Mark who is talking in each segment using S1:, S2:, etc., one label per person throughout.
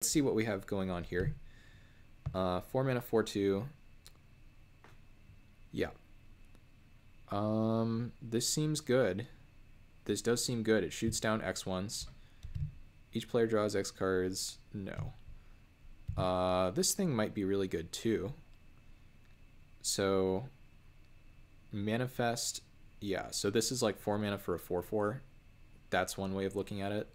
S1: Let's see what we have going on here. 4 mana, 4/2. Yeah. This seems good. This does seem good. It shoots down X1s. Each player draws X cards. No. This thing might be really good too. So, Manifest. Yeah, so this is like 4 mana for a 4/4. That's one way of looking at it.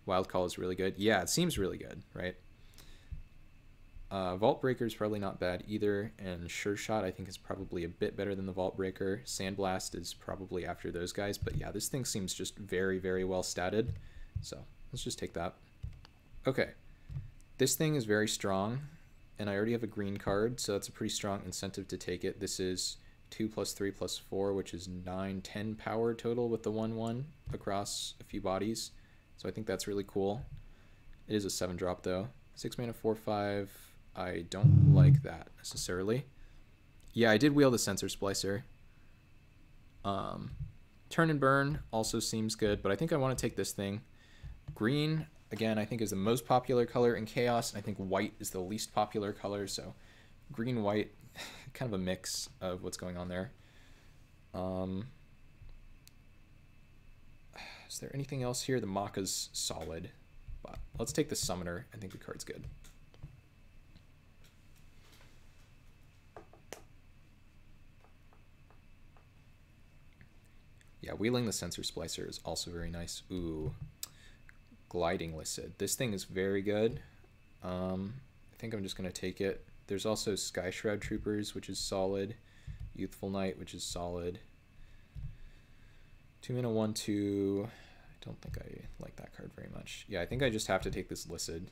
S1: Wild Call is really good. Yeah, it seems really good, right? Vault Breaker is probably not bad either, and Sure Shot I think is probably a bit better than the Vault Breaker. Sandblast is probably after those guys, but yeah, this thing seems just very, very well statted. So let's just take that. Okay, this thing is very strong, and I already have a green card, so that's a pretty strong incentive to take it. This is 2 + 3 + 4, which is 9, 10 power total with the 1/1 across a few bodies. So I think that's really cool. It is a 7-drop though. 6 mana, 4/5. I don't like that necessarily. Yeah, I did wheel the Sensor Splicer. Turn and Burn also seems good, but I think I want to take this thing. Green, again, I think is the most popular color in Chaos, and I think white is the least popular color, so green, white, kind of a mix of what's going on there. Is there anything else here? The Maka's solid, but let's take the Summoner. I think the card's good. Yeah, wheeling the Sensor Splicer is also very nice. Ooh, Gliding Listed. This thing is very good. I think I'm just going to take it. There's also Sky Shroud Troopers, which is solid. Youthful Knight, which is solid. 2 mana, 1/2. I don't think I like that card very much. Yeah, I think I just have to take this Listed.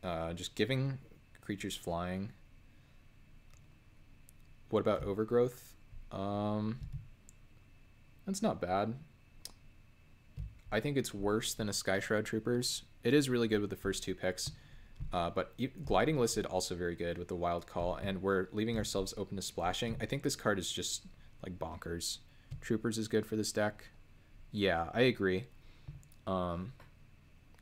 S1: Just giving creatures flying. What about Overgrowth? That's not bad. I think it's worse than a Sky Shroud Troopers. It is really good with the first 2 picks. But Gliding Listed also very good with the Wild Call, and we're leaving ourselves open to splashing. I think this card is just like bonkers. Troopers is good for this deck. Yeah, I agree.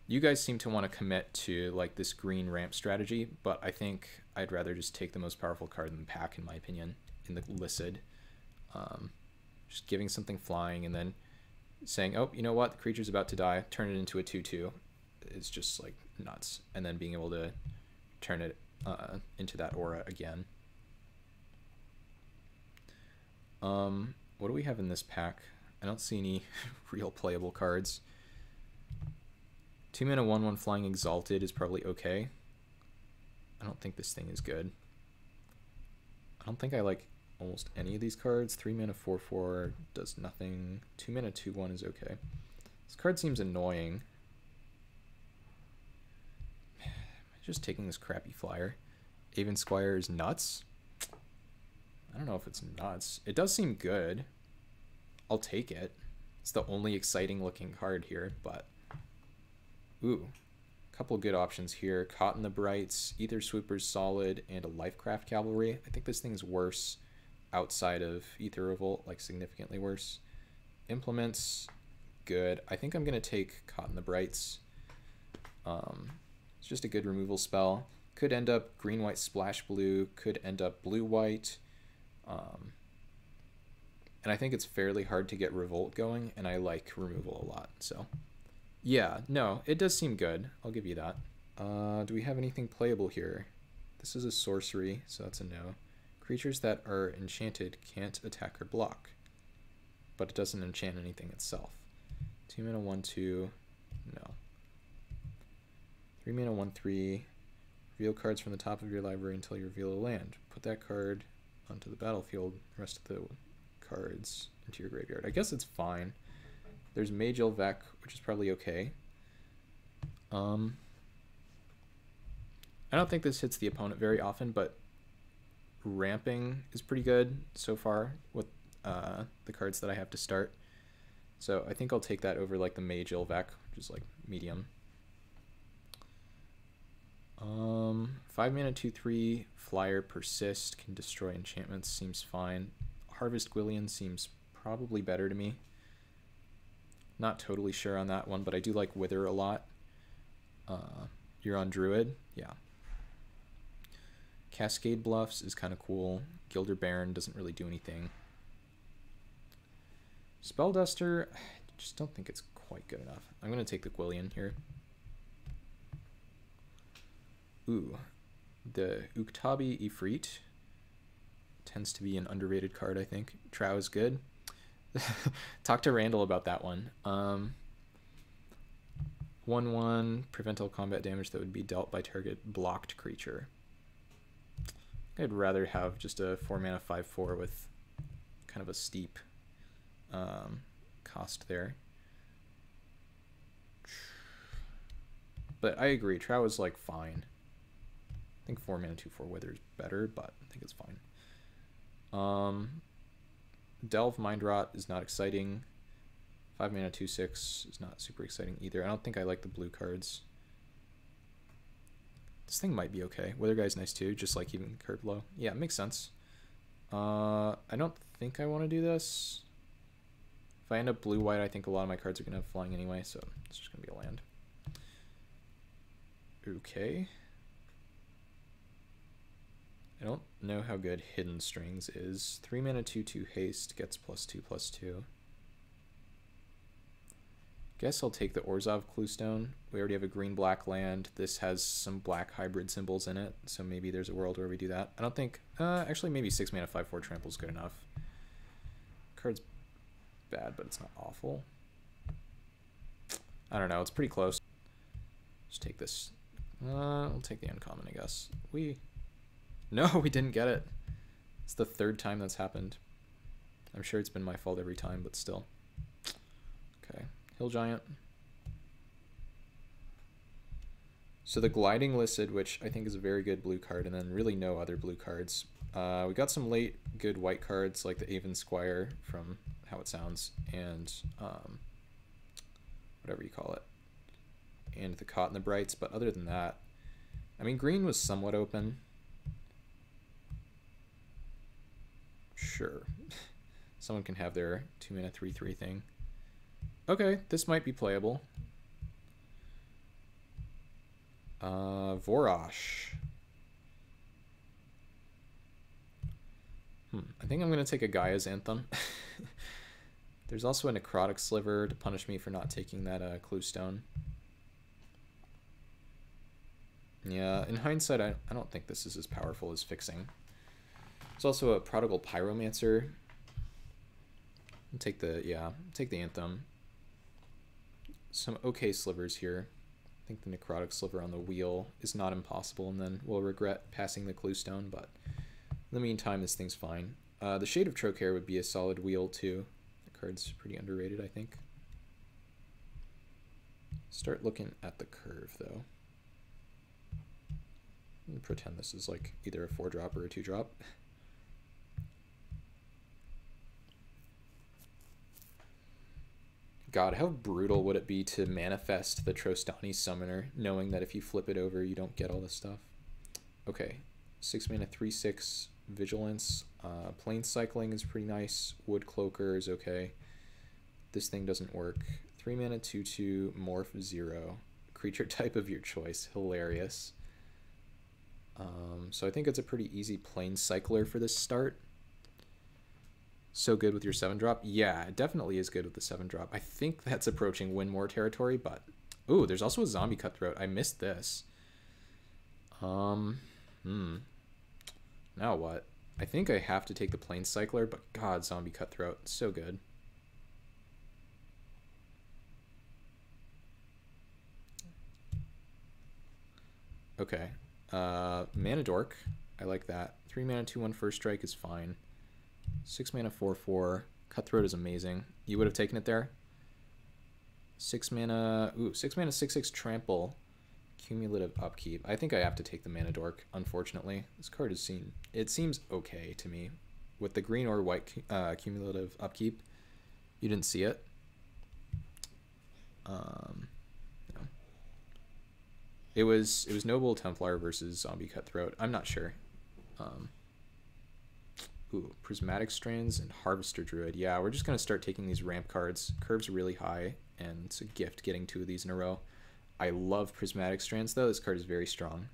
S1: You guys seem to want to commit to like this green ramp strategy, but I think I'd rather just take the most powerful card in the pack, in my opinion, in the Listed. Just giving something flying and then saying, oh, you know what, the creature's about to die, turn it into a 2/2 is just like nuts, and then being able to turn it into that aura again. What do we have in this pack? I don't see any real playable cards. 2 mana, 1/1 Flying Exalted is probably okay. I don't think this thing is good. I don't think I like almost any of these cards. 3 mana, 4/4 does nothing. 2 mana, 2/1 is okay. This card seems annoying. Just taking this crappy flyer. Aven Squire is nuts. I don't know if it's nuts. It does seem good. I'll take it. It's the only exciting looking card here, but ooh, a couple good options here. Caught in the Brights, Ether Swooper's solid, and a Lifecraft Cavalry. I think this thing's worse outside of Ether Revolt, like significantly worse. Implements, good. I think I'm gonna take Caught in the Brights. It's just a good removal spell. Could end up green-white splash blue, could end up blue-white. And I think it's fairly hard to get Revolt going, and I like removal a lot, so. Yeah, no, it does seem good. I'll give you that. Do we have anything playable here? This is a sorcery, so that's a no. Creatures that are enchanted can't attack or block, but it doesn't enchant anything itself. 2 mana, 1/2, no. 3 mana, 1/3. Reveal cards from the top of your library until you reveal a land. Put that card onto the battlefield. The rest of the cards into your graveyard. I guess it's fine. There's Mage Elvek, which is probably okay. I don't think this hits the opponent very often, but ramping is pretty good so far with the cards that I have to start. So I think I'll take that over like the Mage Elvek, which is like medium. 5 mana, 2/3 flyer persist, can destroy enchantments, seems fine. Harvest Gwillion seems probably better to me. Not totally sure on that one, but I do like Wither a lot. You're on Druid, yeah. Cascade Bluffs is kind of cool. Gilder Baron doesn't really do anything. Spellduster, I just don't think it's quite good enough. I'm going to take the Gwillion here. Ooh, the Uktabi Ifrit tends to be an underrated card, I think. Trow is good. Talk to Randall about that one. 1/1, prevent all combat damage that would be dealt by target blocked creature. I'd rather have just a 4-mana 5/4 with kind of a steep cost there. But I agree, Trow is like fine. I think 4-mana 2/4 Wither is better, but I think it's fine. Delve Mind Rot is not exciting. 5-mana 2/6 is not super exciting either. I don't think I like the blue cards. This thing might be okay. Wither Guy's nice too, just like even curve low. Yeah, it makes sense. I don't think I want to do this. If I end up blue-white, I think a lot of my cards are going to have flying anyway, so it's just going to be a land. Okay. I don't know how good Hidden Strings is. 3-mana 2/2 haste gets +2/+2. Guess I'll take the Orzhov Cluestone. We already have a green-black land. This has some black hybrid symbols in it, so maybe there's a world where we do that. I don't think... actually, maybe 6-mana 5/4 Trample is good enough. Card's bad, but it's not awful. I don't know. It's pretty close. Just take this. I'll take the uncommon, I guess. No, we didn't get it. It's the 3rd time that's happened. I'm sure it's been my fault every time, but still. Okay. Hill Giant. So the Gliding Lycid, which I think is a very good blue card, and then really no other blue cards. We got some late good white cards like the Aven Squire from How It Sounds, and whatever you call it, and the Caught in the Brights, but other than that, I mean, green was somewhat open. Sure. Someone can have their 2-mana 3/3 thing. Okay, this might be playable. Vorosh. I think I'm going to take a Gaia's Anthem. There's also a Necrotic Sliver to punish me for not taking that Cluestone. Yeah, in hindsight, I don't think this is as powerful as Fixing. There's also a Prodigal Pyromancer. I'll take the Anthem. Some okay slivers here. I think the Necrotic Sliver on the wheel is not impossible, and then we'll regret passing the Cluestone, but in the meantime, this thing's fine. The Shade of Trocare would be a solid wheel, too. The card's pretty underrated, I think. Start looking at the curve, though. And pretend this is like either a 4-drop or a 2-drop. God, how brutal would it be to manifest the Trostani Summoner, knowing that if you flip it over, you don't get all this stuff? Okay, 6-mana 3/6 Vigilance. Plane Cycling is pretty nice. Wood Cloaker is okay. This thing doesn't work. 3-mana 2/2 Morph 0. Creature type of your choice. Hilarious. So I think it's a pretty easy Plane Cycler for this start. So good with your 7-drop? Yeah, it definitely is good with the 7-drop. I think that's approaching Win More territory, but... Ooh, there's also a Zombie Cutthroat. I missed this. Now what? I think I have to take the Plane Cycler, but God, Zombie Cutthroat. So good. Okay. Mana Dork. I like that. 3-mana 2/1 First Strike is fine. 6-mana 4/4. Cutthroat is amazing. You would have taken it there? 6-mana... Ooh, 6-mana 6/6 Trample. Cumulative Upkeep. I think I have to take the Mana Dork, unfortunately. This card is seen... It seems okay to me. With the green or white cumulative Upkeep, you didn't see it. No. It was Noble Templar versus Zombie Cutthroat. I'm not sure. Ooh, Prismatic Strands and Harvester Druid. Yeah, we're just going to start taking these ramp cards. Curve's really high, and it's a gift getting 2 of these in a row. I love Prismatic Strands, though. This card is very strong.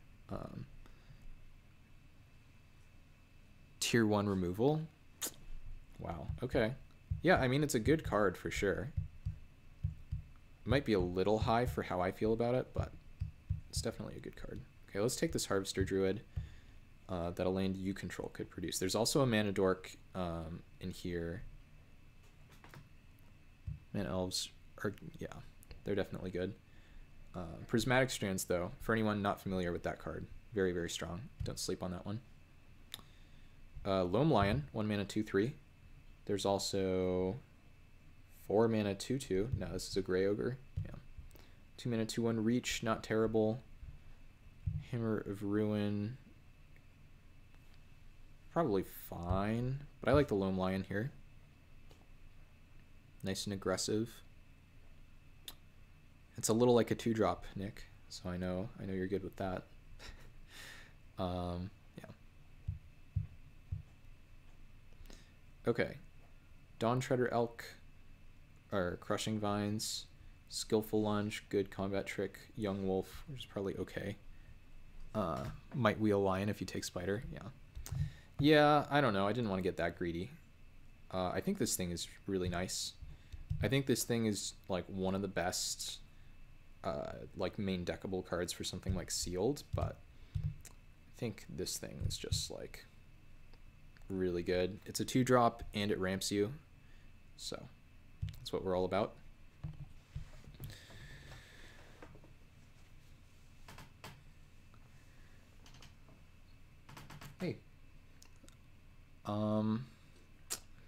S1: Tier 1 removal. Wow, okay. Yeah, I mean, it's a good card for sure. It might be a little high for how I feel about it, but it's definitely a good card. Okay, let's take this Harvester Druid that a land you control could produce. There's also a Mana Dork in here. Mana Elves are, yeah, they're definitely good. Prismatic Strands, though, for anyone not familiar with that card, very, very strong. Don't sleep on that one. Loam Lion, 1 mana 2/3. There's also 4 mana 2/2. No, this is a Grey Ogre. Yeah. 2 mana 2/1 Reach, not terrible. Hammer of Ruin, probably fine, but I like the Loam Lion here. Nice and aggressive. It's a little like a 2-drop, Nick, so I know you're good with that. Yeah. Okay. Dawn-Treader Elk, or Crushing Vines, Skillful Lunge, good combat trick, Young Wolf, which is probably okay. Might Wheel Lion if you take Spider, yeah. Yeah, I don't know, I didn't want to get that greedy. I think this thing is really nice. I think this thing is like one of the best like main deckable cards for something like Sealed, but I think this thing is just like really good. It's a 2-drop and it ramps you, so that's what we're all about. Hey.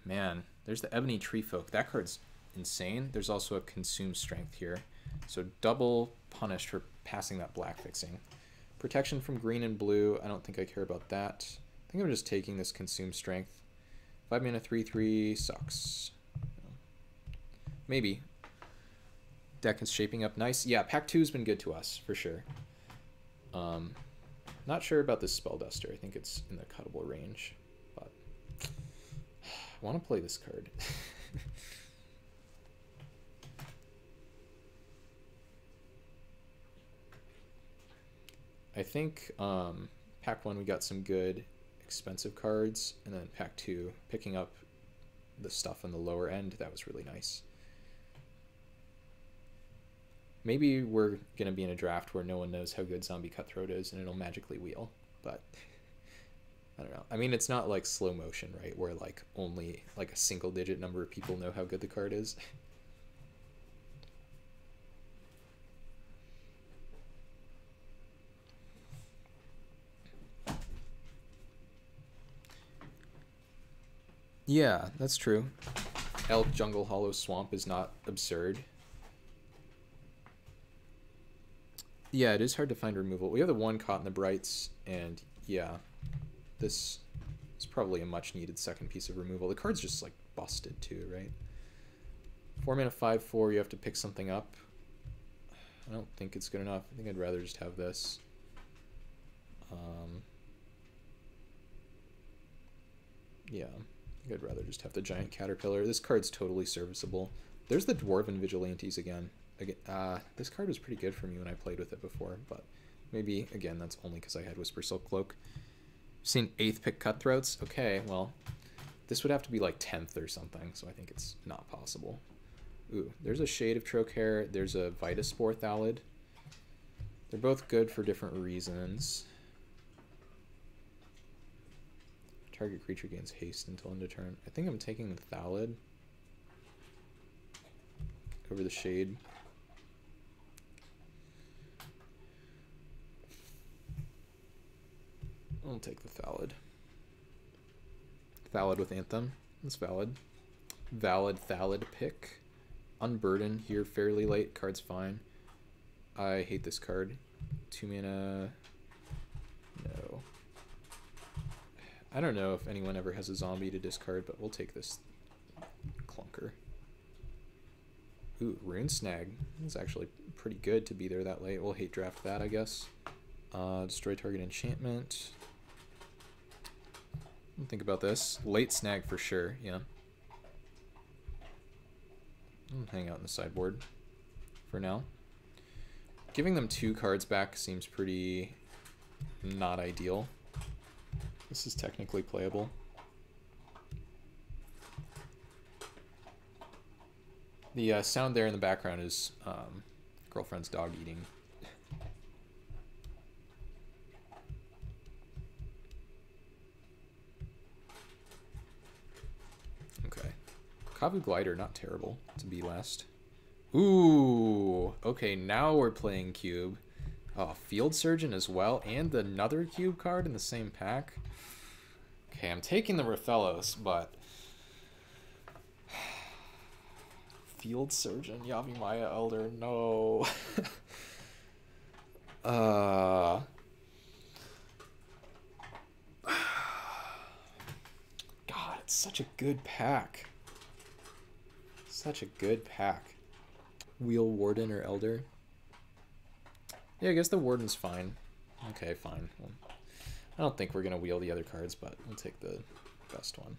S1: Man, there's the Ebony Tree Folk. That card's insane. There's also a Consume Strength here, so double punished for passing that black fixing. Protection from green and blue, I don't think I care about that. I think I'm just taking this Consume Strength. 5 mana 3/3 sucks. Maybe. Deck is shaping up nice. Yeah, Pack 2 has been good to us, for sure. Not sure about this Spellduster. I think it's in the cuttable range, but I want to play this card. I think Pack 1 we got some good expensive cards, and then Pack 2 picking up the stuff on the lower end, that was really nice. Maybe we're going to be in a draft where no one knows how good Zombie Cutthroat is and it'll magically wheel, but I don't know. I mean, it's not like Slow Motion, right, where like only like a single digit number of people know how good the card is. Yeah, that's true. Elk Jungle Hollow Swamp is not absurd. Yeah, it is hard to find removal. We have the one Caught in the Brights, and yeah, this is probably a much needed second piece of removal. The card's just like busted too, right? 4 mana 5/4, you have to pick something up. I don't think it's good enough. I think I'd rather just have this. Yeah, I think I'd rather just have the Giant Caterpillar. This card's totally serviceable. There's the Dwarven Vigilantes again. This card was pretty good for me when I played with it before, but maybe, again, that's only because I had Whisper Silk Cloak. I've seen 8th pick Cutthroats. Okay, well, this would have to be like 10th or something, so I think it's not possible. Ooh, there's a Shade of Trocaire. There's a Vitaspore Thallid. They're both good for different reasons. Target creature gains haste until end of turn. I think I'm taking the Thallid over the Shade. I'll take the Thallid. Thallid with Anthem. That's valid. Valid Thallid pick. Unburden here fairly late. Card's fine. I hate this card. 2 mana. No. I don't know if anyone ever has a zombie to discard, but we'll take this clunker. Ooh, Rune Snag. It's actually pretty good to be there that late. We'll hate draft that, I guess. Destroy target enchantment. Think about this. Late snag for sure, yeah. I'll hang out in the sideboard for now. Giving them 2 cards back seems pretty not ideal. This is technically playable. The sound there in the background is girlfriend's dog eating. Okay. Kavu Glider, not terrible to be last. Ooh, okay, now we're playing cube. Oh, Field Surgeon as well, and another cube card in the same pack. Okay, I'm taking the Rathalos, but Field Surgeon, Yavimaya Elder, no. God, it's such a good pack. Such a good pack. Wheel Warden or Elder. Yeah, I guess the Warden's fine. Okay, fine. Well, I don't think we're going to wheel the other cards, but we'll take the best one.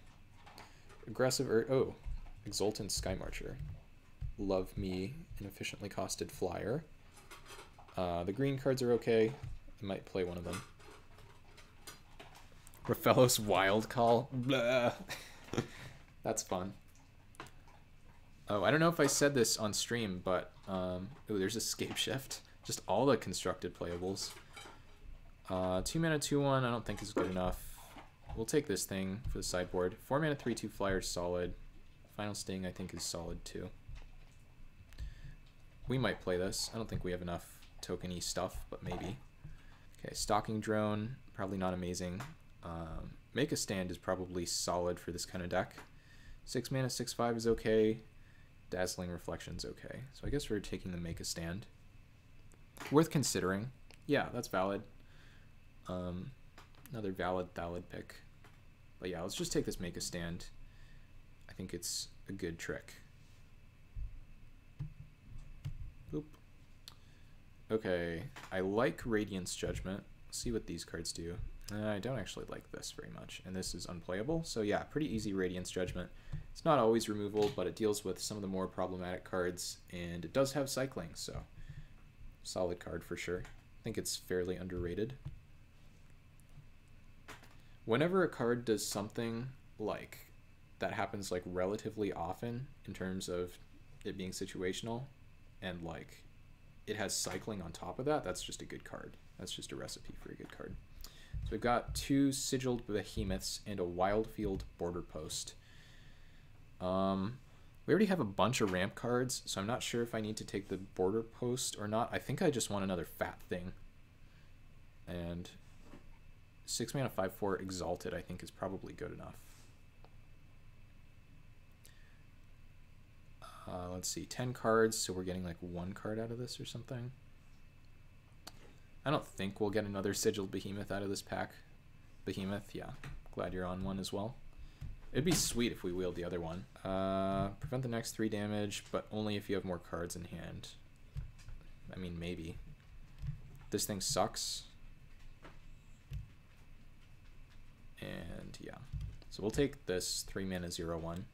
S1: Aggressive, oh, Exultant Sky Marcher. Love me an efficiently costed flyer. The green cards are okay. I might play one of them. Rathalos Wild Call. Blah. That's fun. Oh, I don't know if I said this on stream, but oh, there's Escape Shift. Just all the constructed playables. 2 mana 2/1 I don't think is good enough. We'll take this thing for the sideboard. 4 mana 3/2 flyer is solid. Final Sting I think is solid too. We might play this. I don't think we have enough tokeny stuff, but maybe. Okay, Stalking Drone, probably not amazing. Make a Stand is probably solid for this kind of deck. 6 mana 6/5 is okay. Dazzling Reflection's okay. So I guess we're taking the Make a Stand. Worth considering. Yeah, that's valid. Another valid pick. But yeah, let's just take this Make a Stand. I think it's a good trick. Boop. Okay, I like Radiance Judgment. Let's see what these cards do. I don't actually like this very much, and this is unplayable. So yeah, pretty easy Radiance Judgment. It's not always removal, but it deals with some of the more problematic cards, and it does have cycling, so solid card for sure. I think it's fairly underrated. Whenever a card does something like that happens like relatively often in terms of it being situational, and like it has cycling on top of that, that's just a good card. That's just a recipe for a good card. So we've got 2 Sigiled Behemoths and a Wildfield Border Post. We already have a bunch of ramp cards, so I'm not sure if I need to take the Border Post or not. I think I just want another fat thing. And 6 mana 5/4 Exalted I think is probably good enough. Let's see, 10 cards, so we're getting like 1 card out of this or something. I don't think we'll get another Sigiled Behemoth out of this pack. Behemoth, yeah. Glad you're on one as well. It'd be sweet if we wheeled the other one. Prevent the next 3 damage, but only if you have more cards in hand. I mean, maybe. This thing sucks. And yeah. So we'll take this 3 mana 0/1.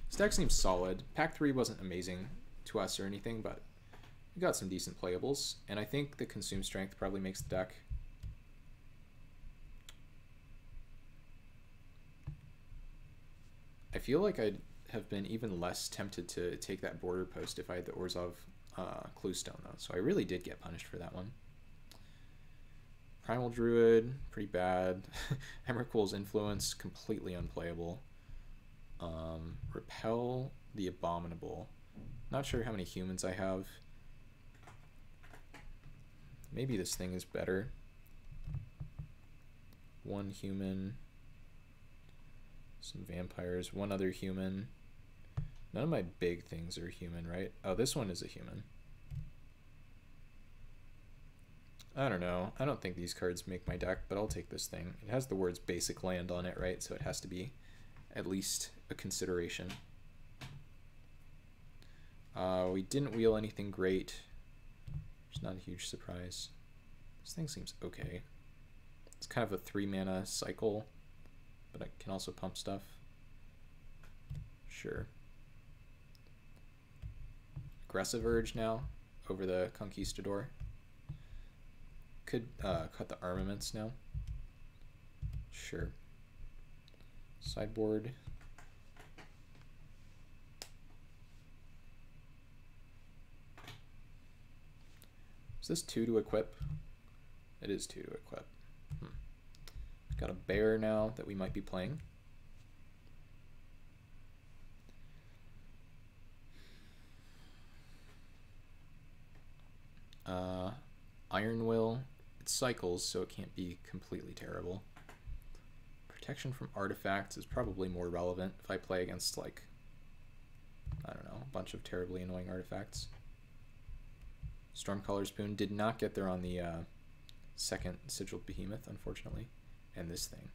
S1: This deck seems solid. Pack 3 wasn't amazing to us or anything, but we got some decent playables, and I think the Consume Strength probably makes the deck. I feel like I'd have been even less tempted to take that Border Post if I had the Orzhov Cluestone, though, so I really did get punished for that one. Primal Druid, pretty bad. Emrakul's Influence, completely unplayable. Repel the Abominable. Not sure how many humans I have. Maybe this thing is better. 1 human. Some vampires. 1 other human. None of my big things are human, right? Oh, this one is a human. I don't know. I don't think these cards make my deck, but I'll take this thing. It has the words basic land on it, right? So it has to be at least a consideration. We didn't wheel anything great. It's not a huge surprise. This thing seems okay. It's kind of a 3 mana cycle, but I can also pump stuff. Sure. aggressive urge now over the Conquistador. Could cut the armaments now. Sure. Sideboard. Is this 2 to equip? It is 2 to equip. Got a bear now that we might be playing. Iron Will. It cycles, so it can't be completely terrible. Protection from artifacts is probably more relevant if I play against, like, I don't know, a bunch of terribly annoying artifacts. Stormcaller Spoon did not get there on the second Sigiled Behemoth, unfortunately. And this thing.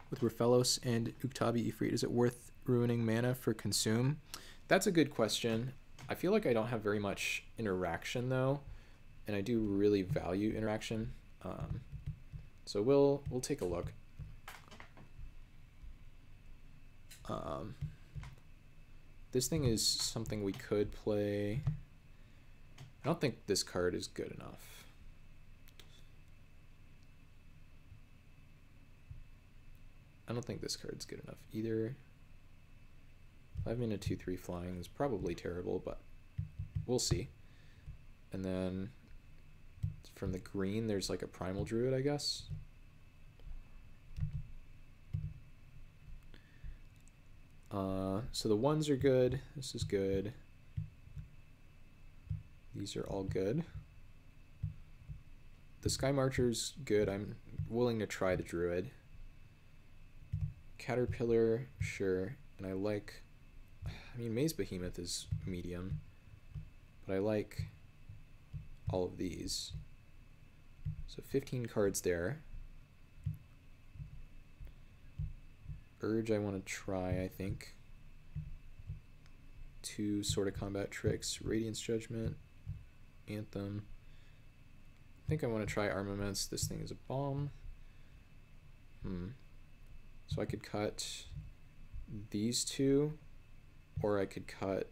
S1: With Rafellos and Uktabi Ifrit, is it worth ruining mana for consume? That's a good question. I feel like I don't have very much interaction though, and I do really value interaction. So we'll take a look. This thing is something we could play. I don't think this card is good enough. I don't think this card's good enough either. 5-mana 2/3 flying is probably terrible, but we'll see. And then from the green, there's like a Primal Druid, I guess. So the ones are good. This is good. These are all good. The Sky Marcher's good. I'm willing to try the Druid. Caterpillar, sure. And I like... I mean, Maze Behemoth is medium, but I like all of these. So 15 cards there. Urge I want to try, I think. 2 Sword of Combat Tricks, Radiance Judgment, Anthem. I think I want to try Armaments. This thing is a bomb. So I could cut these 2. Or I could cut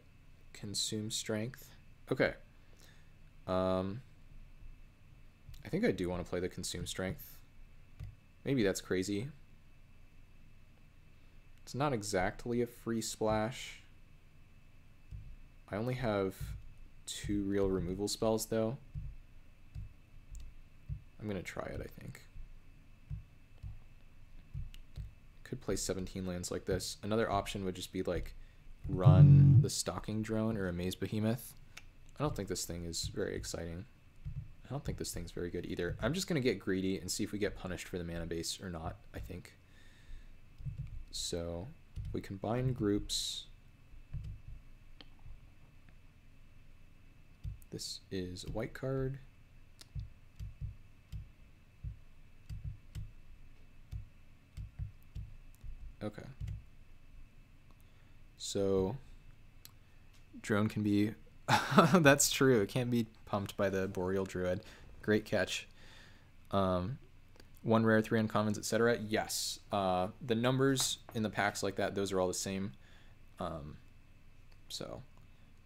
S1: Consume Strength. Okay. I think I do want to play the Consume Strength. Maybe that's crazy. It's not exactly a free splash. I only have 2 real removal spells, though. I'm going to try it, I think. Could play 17 lands like this. Another option would just be, like, run the Stalking Drone or a Maze Behemoth. I don't think this thing is very exciting. I don't think this thing's very good either. I'm just going to get greedy and see if we get punished for the mana base or not, I think. So we combine groups. This is a white card. Okay. So drone can be that's true, it can't be pumped by the Boreal Druid. Great catch. 1 rare, 3 uncommons, etc. Yes. The numbers in the packs like that, those are all the same. So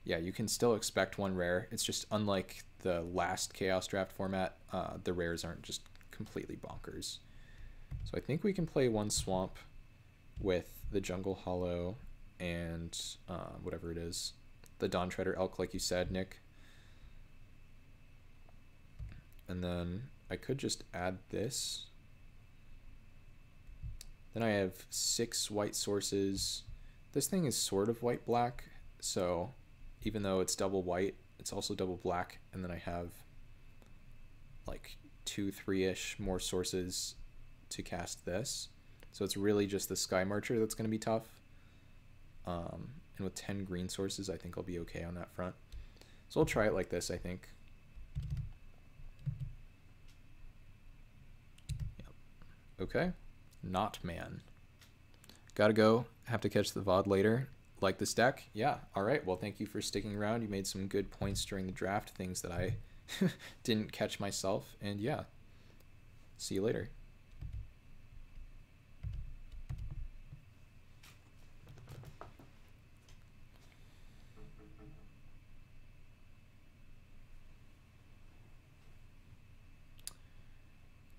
S1: yeah, you can still expect 1 rare. It's just unlike the last Chaos Draft format, the rares aren't just completely bonkers. So I think we can play 1 swamp with the Jungle Hollow and whatever it is, the Dawn-Treader Elk, like you said, Nick. And then I could just add this. Then I have 6 white sources. This thing is sort of white-black, so even though it's double white, it's also double black. And then I have like 2, 3-ish more sources to cast this. So it's really just the Sky Marcher that's going to be tough. And with 10 green sources, I think I'll be okay on that front. So I'll try it like this, I think. Yep. Okay. Not man. Gotta go. Have to catch the VOD later. Like this deck? Yeah. All right. Well, thank you for sticking around. You made some good points during the draft, things that I didn't catch myself. And yeah, see you later.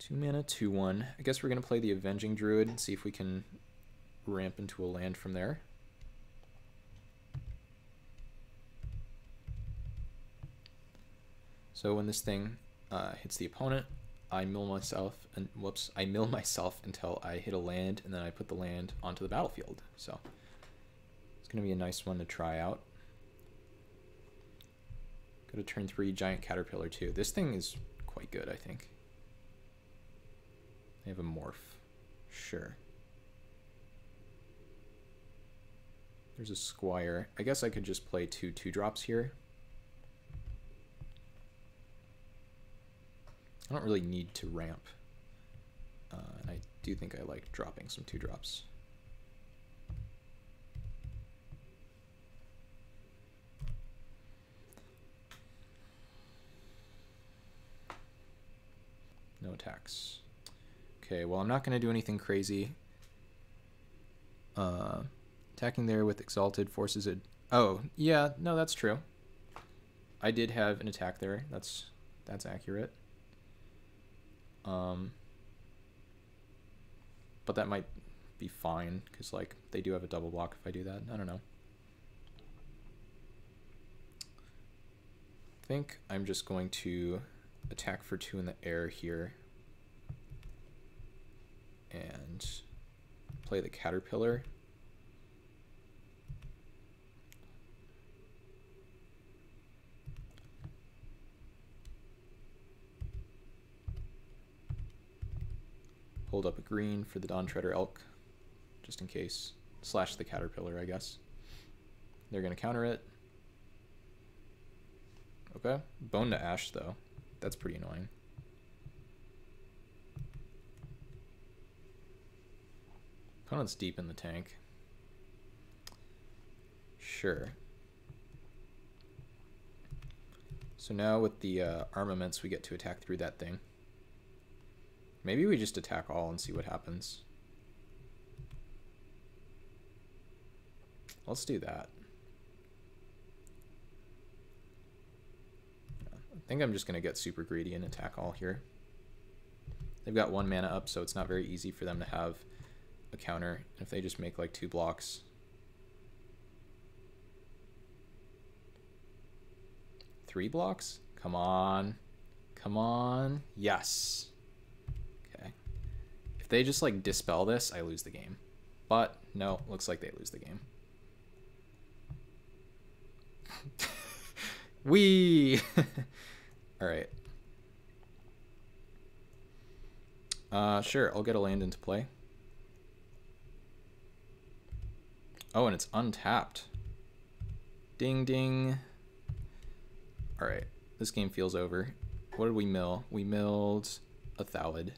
S1: 2-mana, 2/1. I guess we're going to play the Avenging Druid and see if we can ramp into a land from there. So when this thing hits the opponent, I mill myself until I hit a land, and then I put the land onto the battlefield. So it's going to be a nice one to try out. Go to turn 3, Giant Caterpillar 2. This thing is quite good, I think. They have a morph. Sure. There's a Squire. I guess I could just play 2 2-drops here. I don't really need to ramp. And I do think I like dropping some 2-drops. No attacks. Okay, well, I'm not going to do anything crazy. Attacking there with Exalted forces it. Oh, yeah, no, that's true. I did have an attack there. That's accurate. But that might be fine, because, like, they do have a double block if I do that. I don't know. I think I'm just going to attack for 2 in the air here. And play the Caterpillar. Hold up a green for the Dawnshredder Elk, just in case. Slash the Caterpillar, I guess. They're going to counter it. Okay. Bone to Ash, though. That's pretty annoying. Opponent's deep in the tank. Sure. So now with the armaments, we get to attack through that thing. Maybe we just attack all and see what happens. Let's do that. I think I'm just going to get super greedy and attack all here. They've got 1 mana up, so it's not very easy for them to have a counter if they just make like 2 blocks. Three blocks? Come on. Come on. Yes. Okay. If they just like dispel this, I lose the game. But no, looks like they lose the game. Wee! Alright. Sure, I'll get a land into play. Oh, and it's untapped. Ding ding. Alright, this game feels over. What did we mill? We milled a Thallid.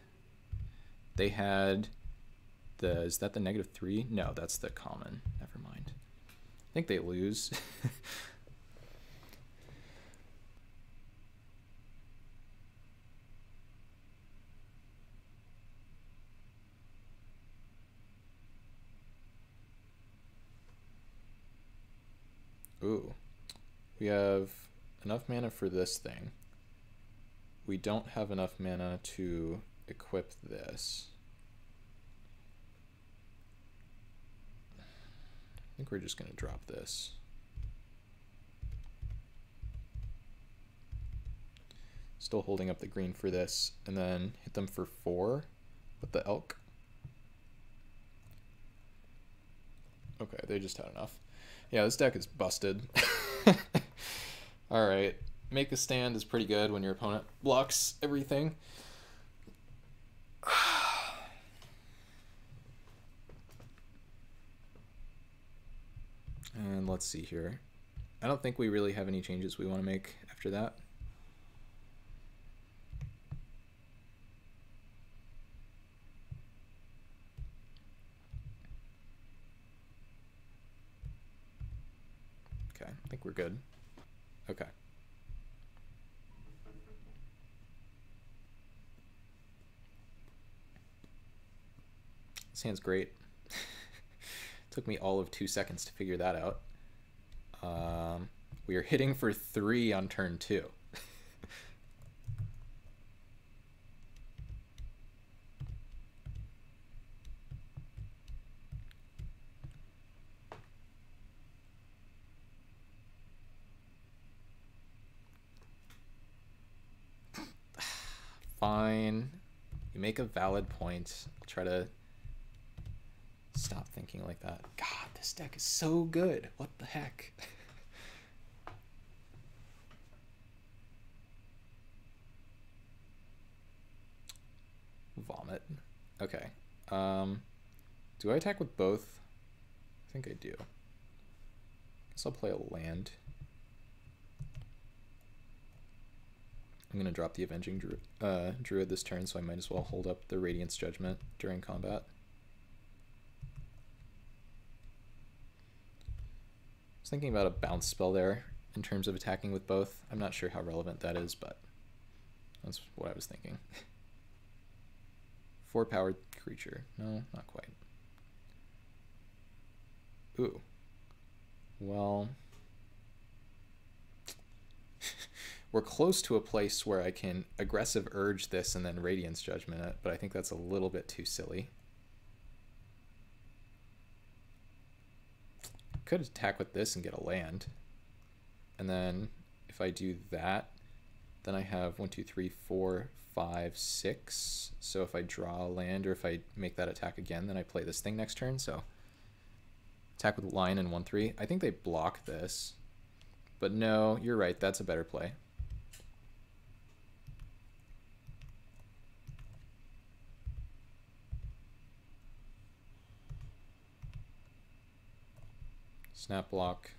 S1: They had the... Is that the -3? No, that's the common. Never mind. I think they lose. Ooh. We have enough mana for this thing. We don't have enough mana to equip this. I think we're just going to drop this. Still holding up the green for this, and then hit them for 4 with the elk. Okay, they just had enough. Yeah, this deck is busted. Alright. Make a stand is pretty good when your opponent blocks everything. And let's see here. I don't think we really have any changes we want to make after that. Okay, I think we're good. Okay. This hand's great. Took me all of 2 seconds to figure that out. We are hitting for 3 on turn 2. You make a valid point. I'll try to stop thinking like that. God, this deck is so good. What the heck? Vomit. Okay. Do I attack with both? I think I do. Guess I'll play a land. I'm going to drop the Avenging Druid this turn, so I might as well hold up the Radiance Judgment during combat. I was thinking about a bounce spell there in terms of attacking with both. I'm not sure how relevant that is, but that's what I was thinking. 4-powered creature. No, not quite. Ooh. Well... we're close to a place where I can aggressive urge this and then Radiance Judgment it, but I think that's a little bit too silly. Could attack with this and get a land. And then if I do that, then I have 1, 2, 3, 4, 5, 6. So if I draw a land or if I make that attack again, then I play this thing next turn. So attack with Lion and 1, 3. I think they block this. But no, you're right. That's a better play. Snap block.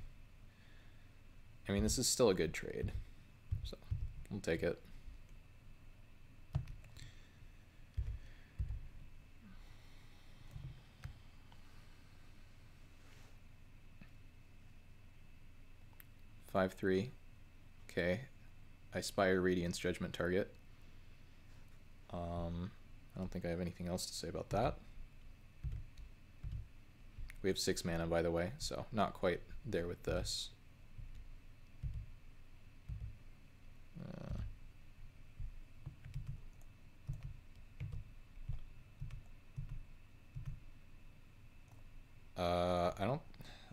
S1: I mean, this is still a good trade, so we'll take it. Five, 3. Okay. I Spire Radiance Judgment target. I don't think I have anything else to say about that. We have 6 mana, by the way, so not quite there with this. I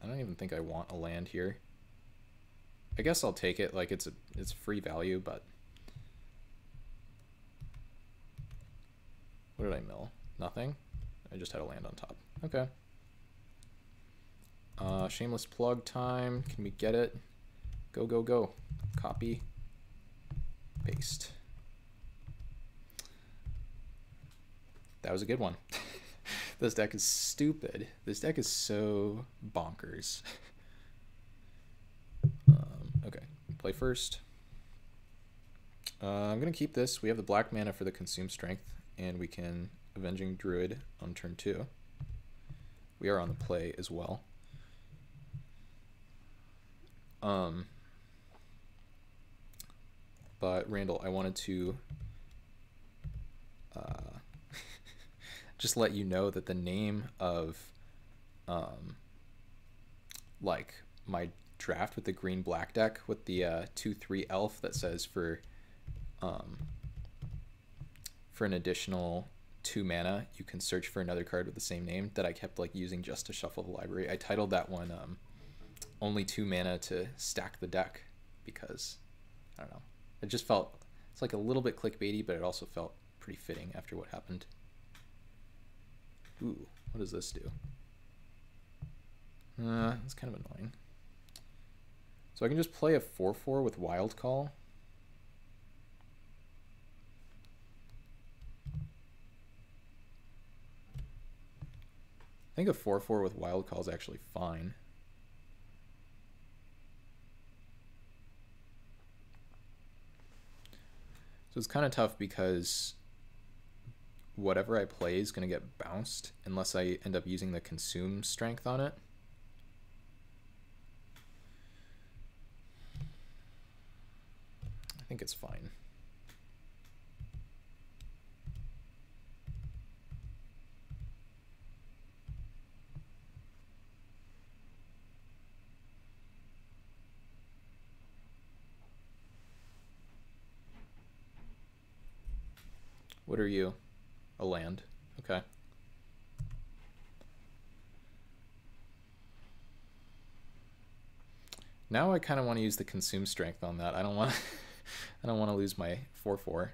S1: don't even think I want a land here. I guess I'll take it, like it's free value, but what did I mill? Nothing? I just had a land on top. Okay. Shameless plug time. Can we get it? Go, go, go. Copy. Paste. That was a good one. This deck is stupid. This deck is so bonkers. Okay, play first. I'm going to keep this. We have the black mana for the Consume Strength, and we can Avenging Druid on turn 2. We are on the play as well. But Randall, I wanted to just let you know that the name of like my draft with the green black deck with the 2/3 elf that says for an additional 2 mana you can search for another card with the same name, that I kept like using just to shuffle the library. I titled that one only 2 mana to stack the deck, because I don't know, it just felt, it's like a little bit clickbaity, but it also felt pretty fitting after what happened. Ooh, what does this do? It's kind of annoying. So I can just play a 4/4 with Wild Call. I think a 4/4 with Wild Call is actually fine. So it's kind of tough because whatever I play is going to get bounced unless I end up using the Consume Strength on it. I think it's fine. What are you? A land. Okay. Now I kind of want to use the Consume Strength on that. I don't want I don't want to lose my 4/4.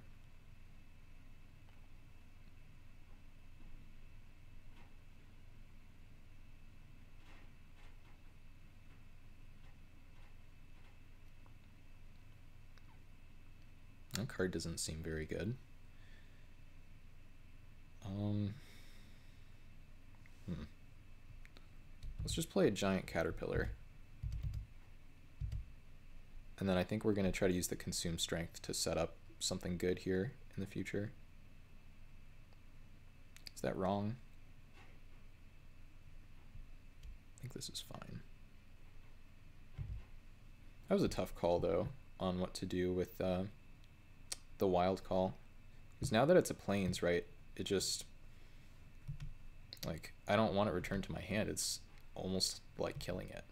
S1: That card doesn't seem very good. Let's just play a giant caterpillar. And then I think we're going to try to use the consume strength to set up something good here in the future. Is that wrong? I think this is fine. That was a tough call though on what to do with the wild call. Because now that it's a plains, right, it just, like, I don't want it returned to my hand. It's almost like killing it.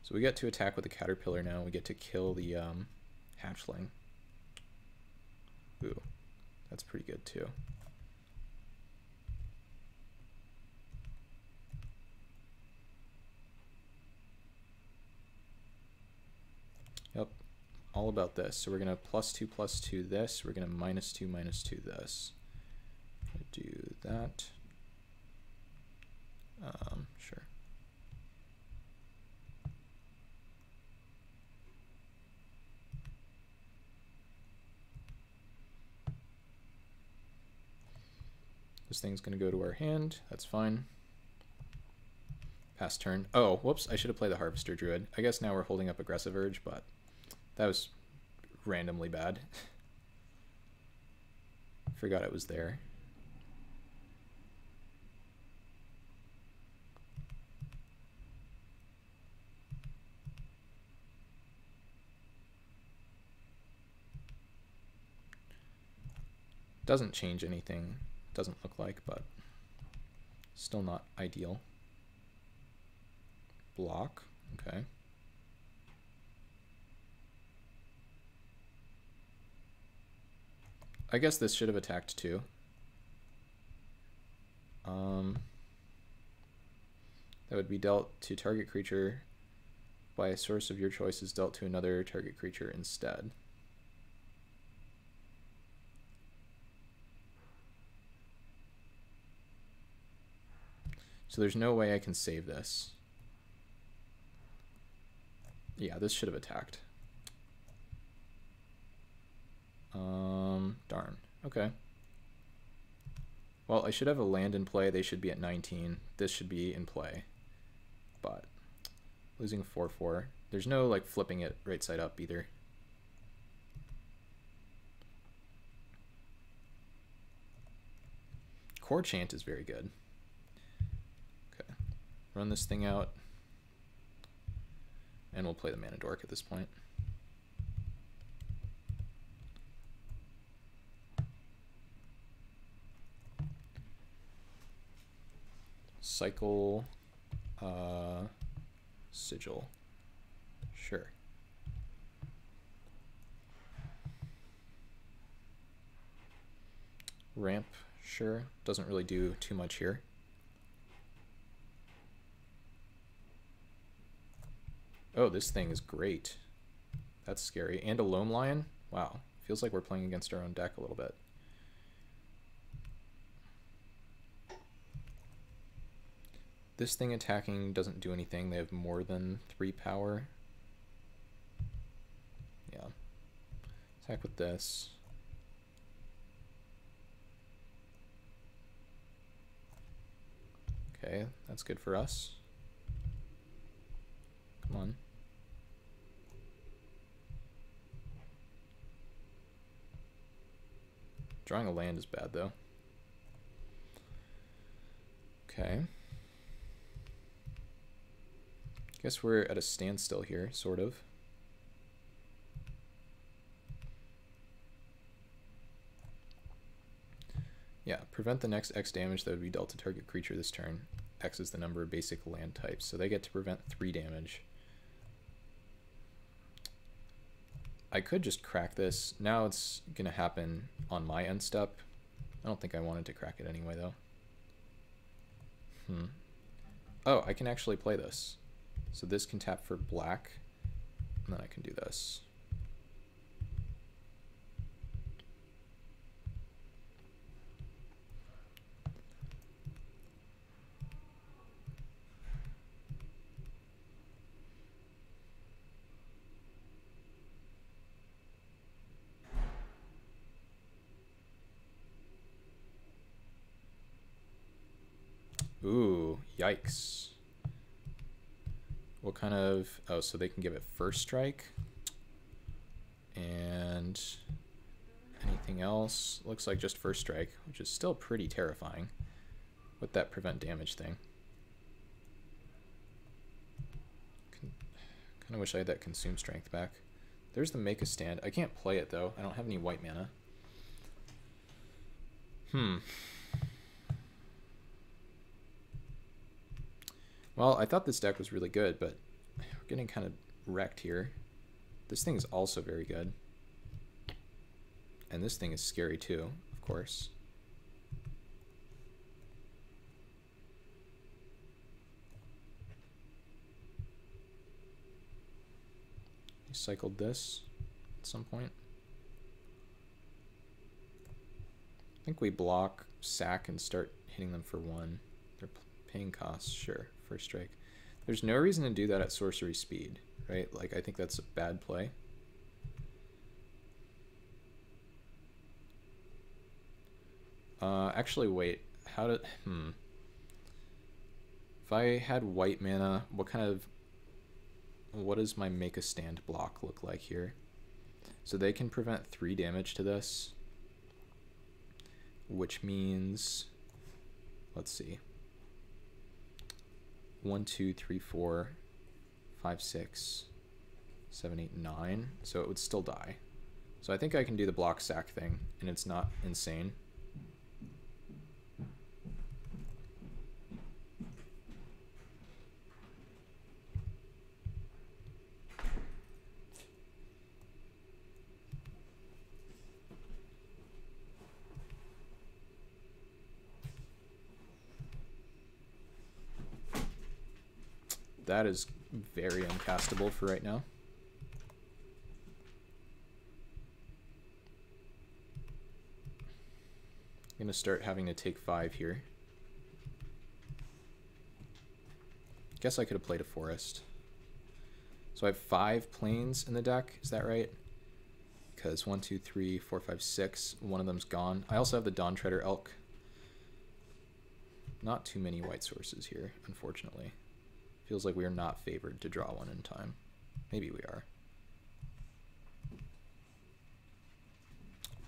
S1: So we get to attack with the caterpillar now. We get to kill the hatchling. Ooh, that's pretty good too. Yep, all about this. So we're gonna +2/+2 this. We're gonna -2/-2 this. Do that. Sure. This thing's going to go to our hand. That's fine. Pass turn. Oh, whoops. I should have played the Harvester Druid. I guess now we're holding up Aggressive Urge, but that was randomly bad. Forgot it was there. Doesn't change anything. Doesn't look like, but still not ideal. Block, okay. I guess this should have attacked too. That would be dealt to target creature by a source of your choice is dealt to another target creature instead. So there's no way I can save this. Yeah, this should have attacked. Darn. Okay. Well, I should have a land in play. They should be at 19. This should be in play. But losing 4/4. There's no like flipping it right side up either. Core Chant is very good. Okay. Run this thing out. And we'll play the Mana Dork at this point. Cycle Sigil. Sure. Ramp, sure. Doesn't really do too much here. Oh, this thing is great. That's scary. And a Loam Lion? Wow. Feels like we're playing against our own deck a little bit. This thing attacking doesn't do anything. They have more than 3 power. Yeah. Attack with this. Okay, that's good for us. Come on. Drawing a land is bad, though. Okay. Guess we're at a standstill here, sort of. Yeah, prevent the next X damage that would be dealt to target creature this turn. X is the number of basic land types, so they get to prevent 3 damage. I could just crack this. Now it's going to happen on my end step. I don't think I wanted to crack it anyway, though. Oh, I can actually play this. So this can tap for black, and then I can do this. Yikes. What kind of... Oh, so they can give it first strike. And anything else? Looks like just first strike, which is still pretty terrifying with that prevent damage thing. Kind of wish I had that consume strength back. There's the make a stand. I can't play it though. I don't have any white mana. Well, I thought this deck was really good, but we're getting kind of wrecked here. This thing is also very good. And this thing is scary too, of course. He cycled this at some point. I think we block, sack, and start hitting them for 1. They're paying costs, sure, first strike. There's no reason to do that at sorcery speed, right? Like, I think that's a bad play. Actually, wait. How did... If I had white mana, what does my make a stand block look like here? So they can prevent 3 damage to this, which means, let's see, 1, 2, 3, 4, 5, 6, 7, 8, 9. So it would still die. So I think I can do the block sack thing, and it's not insane. That is very uncastable for right now. I'm gonna start having to take 5 here. Guess I could have played a forest. So I have 5 planes in the deck, is that right? Because 1, 2, 3, 4, 5, 6, one of them's gone. I also have the Dawn-Treader Elk. Not too many white sources here, unfortunately. Feels like we are not favored to draw one in time. Maybe we are.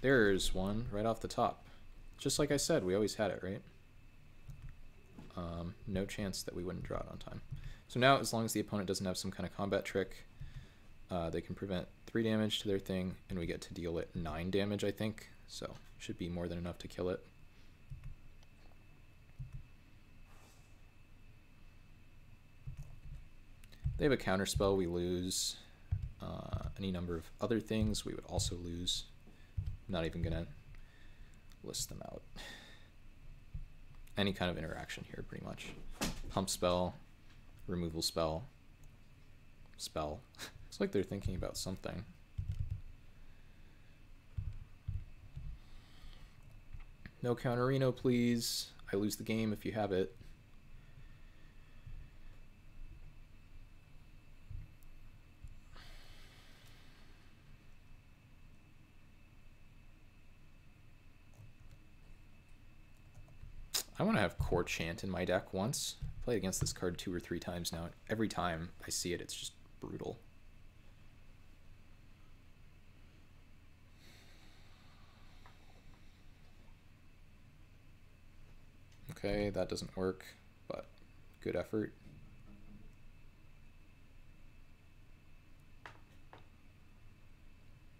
S1: There's one right off the top. Just like I said, we always had it, right? No chance that we wouldn't draw it on time. So now, as long as the opponent doesn't have some kind of combat trick, they can prevent 3 damage to their thing, and we get to deal it 9 damage, I think. So should be more than enough to kill it. They have a counterspell, we lose. Any number of other things we would also lose. I'm not even gonna list them out. Any kind of interaction here, pretty much. Pump spell, removal spell, spell. It's like they're thinking about something. No counterino, please. I lose the game if you have it. I want to have Core Chant in my deck once. I played against this card 2 or 3 times now. Every time I see it, it's just brutal. Okay, that doesn't work, but good effort.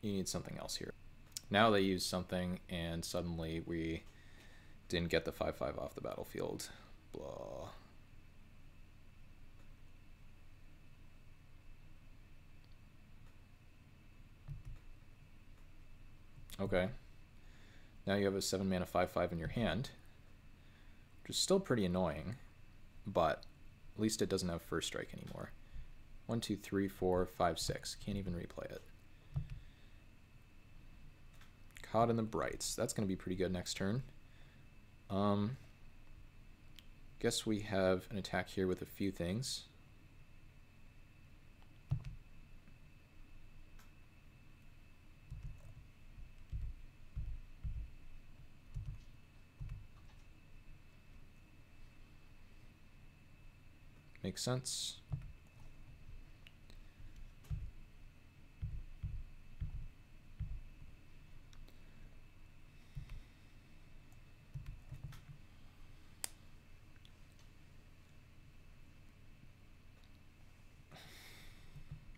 S1: You need something else here. Now they use something, and suddenly we didn't get the 5/5 off the battlefield. Blah. Okay. Now you have a 7 mana 5/5 in your hand, which is still pretty annoying, but at least it doesn't have first strike anymore. 1, 2, 3, 4, 5, 6. Can't even replay it. Caught in the Brights. That's going to be pretty good next turn. Guess we have an attack here with a few things. Makes sense.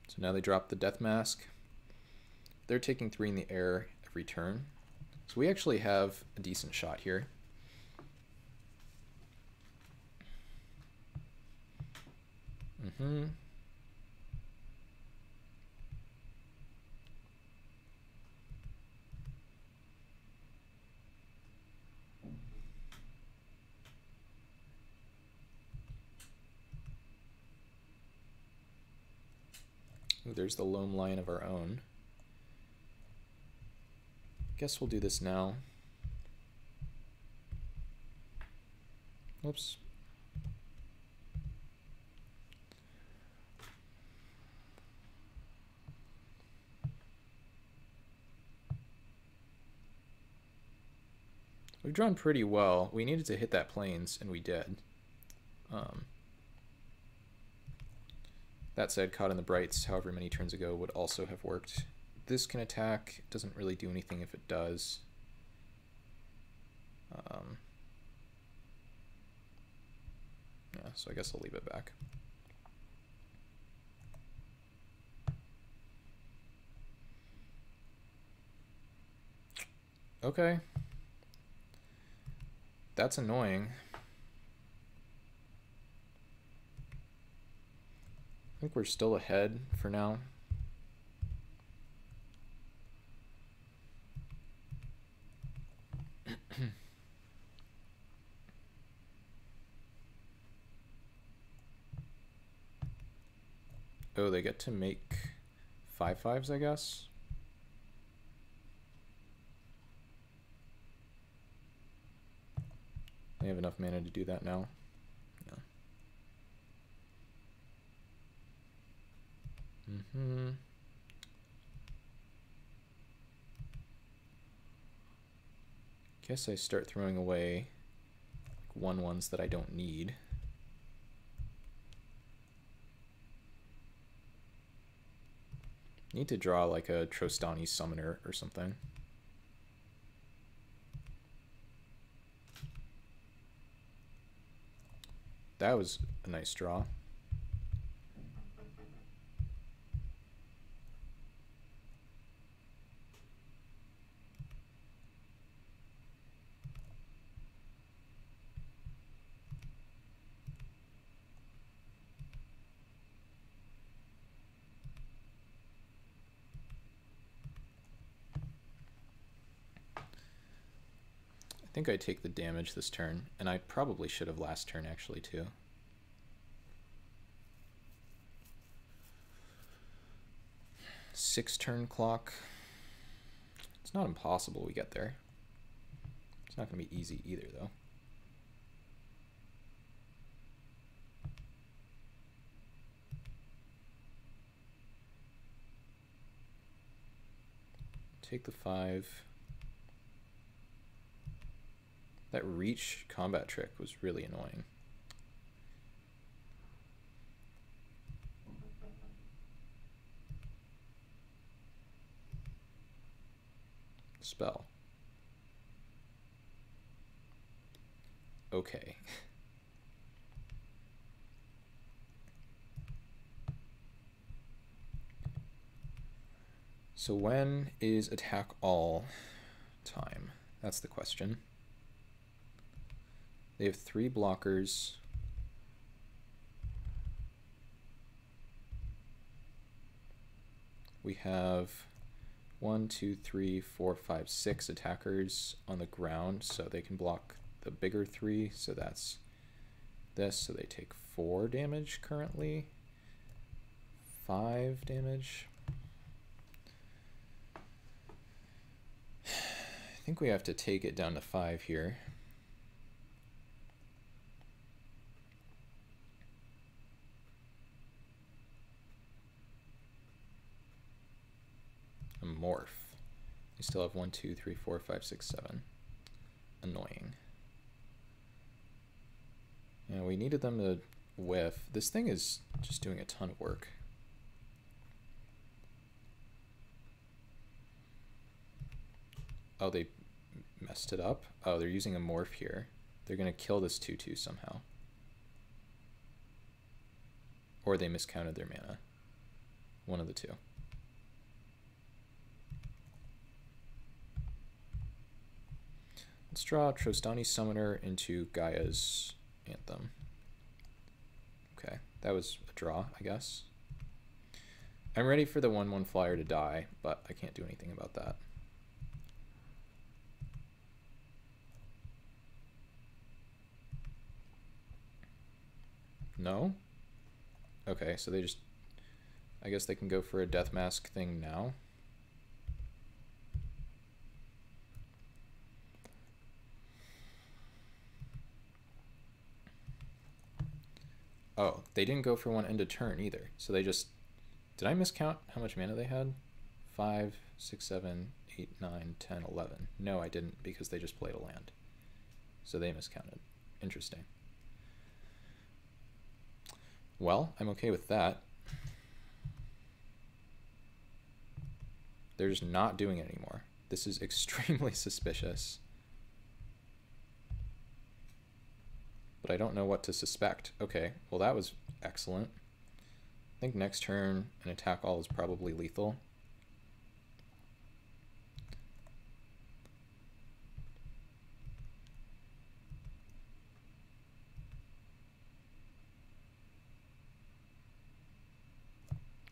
S1: So now they drop the Death Mask. They're taking 3 in the air every turn. So we actually have a decent shot here. Ooh, there's the Loam Lion of our own. Guess we'll do this now. Whoops. We've drawn pretty well. We needed to hit that plains, and we did. That said, Caught in the Brights, however many turns ago, would also have worked. This can attack. It doesn't really do anything if it does. Yeah, so I guess I'll leave it back. Okay. That's annoying. I think we're still ahead for now. Oh, they get to make 5/5s, I guess. They have enough mana to do that now. Yeah. Guess I start throwing away like 1/1s that I don't need. Need to draw like a Trostani Summoner or something. That was a nice draw. I think I take the damage this turn, and I probably should have last turn actually too. Six turn clock. It's not impossible we get there. It's not going to be easy either though. Take the 5. That reach combat trick was really annoying. Spell. Okay. So when is attack all time? That's the question. They have 3 blockers. We have 1, 2, 3, 4, 5, 6 attackers on the ground, so they can block the bigger 3. So that's this. So they take 4 damage currently. 5 damage. I think we have to take it down to 5 here. A morph. We still have 1, 2, 3, 4, 5, 6, 7. Annoying. Yeah, we needed them to whiff. This thing is just doing a ton of work. Oh, they messed it up. Oh, they're using a morph here. They're going to kill this 2/2 somehow. Or they miscounted their mana. One of the two. Let's draw Trostani Summoner into Gaia's Anthem. Okay, that was a draw, I guess. I'm ready for the 1/1 flyer to die, but I can't do anything about that. No? Okay, so they just... I guess they can go for a Death Mask thing now. Oh, they didn't go for one end of turn either. So they just... Did I miscount how much mana they had? 5, 6, 7, 8, 9, 10, 11. No, I didn't, because they just played a land. So they miscounted. Interesting. Well, I'm okay with that. They're just not doing it anymore. This is extremely suspicious. But I don't know what to suspect. Okay, well that was excellent. I think next turn an attack all is probably lethal.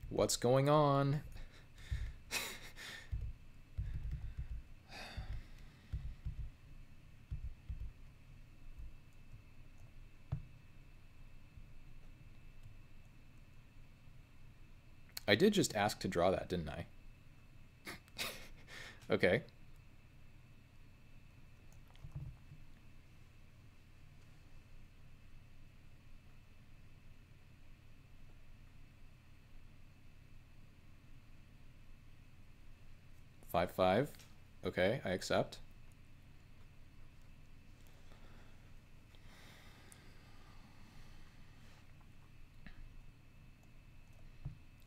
S1: What's going on? I did just ask to draw that, didn't I? Okay. Five, 5. Okay, I accept.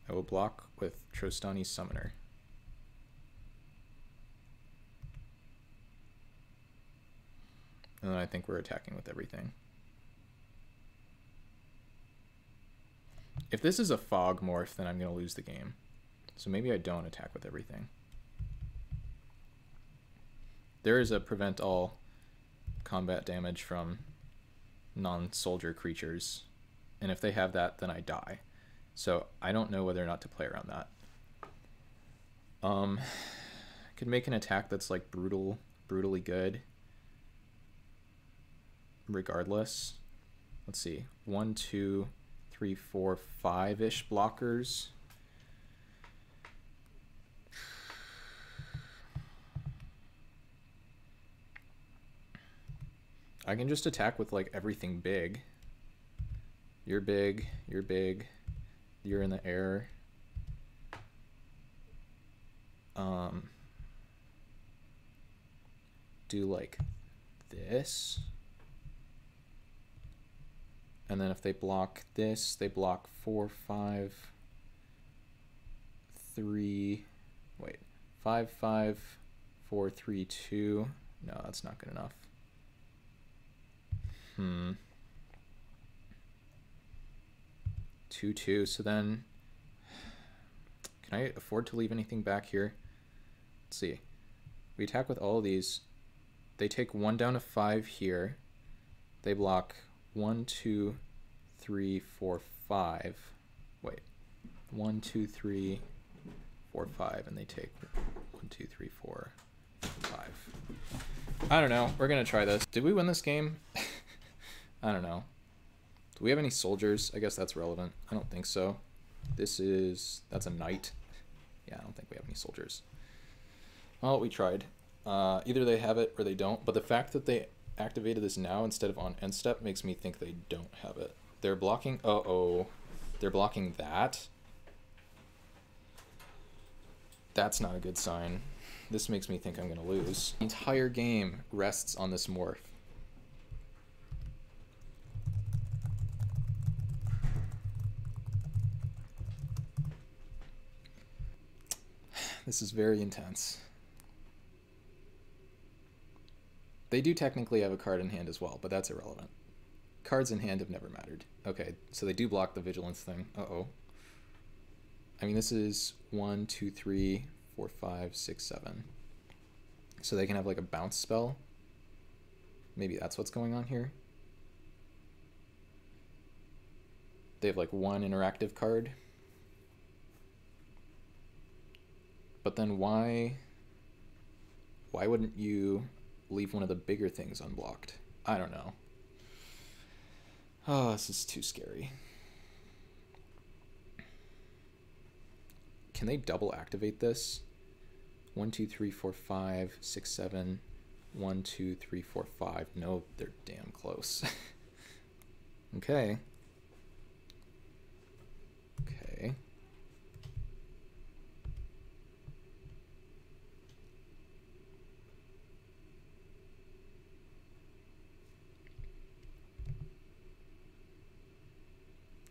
S1: I will block with Trostani Summoner. And then I think we're attacking with everything. If this is a fog morph, then I'm going to lose the game. So maybe I don't attack with everything. There is a prevent all combat damage from non-soldier creatures. And if they have that, then I die. So I don't know whether or not to play around that. Could make an attack that's like brutally good. Regardless. Let's see. 1, 2, 3, 4, 5-ish blockers. I can just attack with like everything big. You're big, you're big. You're in the air. Do like this. And then if they block this, they block 4, 5, 3, wait, 5, 5, 4, 3, 2. No, that's not good enough. 2, 2. So then, can I afford to leave anything back here? Let's see. We attack with all of these. They take 1 down to 5 here. They block 1, 2, 3, 4, 5. Wait. 1, 2, 3, 4, 5. And they take 1, 2, 3, 4, 5. I don't know. We're going to try this. Did we win this game? I don't know. Do we have any soldiers? I guess that's relevant. I don't think so. That's a knight. Yeah, I don't think we have any soldiers. Well, we tried. Either they have it or they don't, but the fact that they activated this now instead of on end step makes me think they don't have it. They're blocking, they're blocking that. That's not a good sign. This makes me think I'm gonna lose. The entire game rests on this morph. This is very intense. They do technically have a card in hand as well, but that's irrelevant. Cards in hand have never mattered. Okay, so they do block the vigilance thing. Uh-oh. I mean, this is 1, 2, 3, 4, 5, 6, 7. So they can have like a bounce spell. Maybe that's what's going on here. They have like one interactive card. But then why wouldn't you leave one of the bigger things unblocked? I don't know. Oh, this is too scary. Can they double activate this? 1, 2, 3, 4, 5, 6, 7. 1, 2, 3, 4, 5. No, they're damn close. Okay. Okay.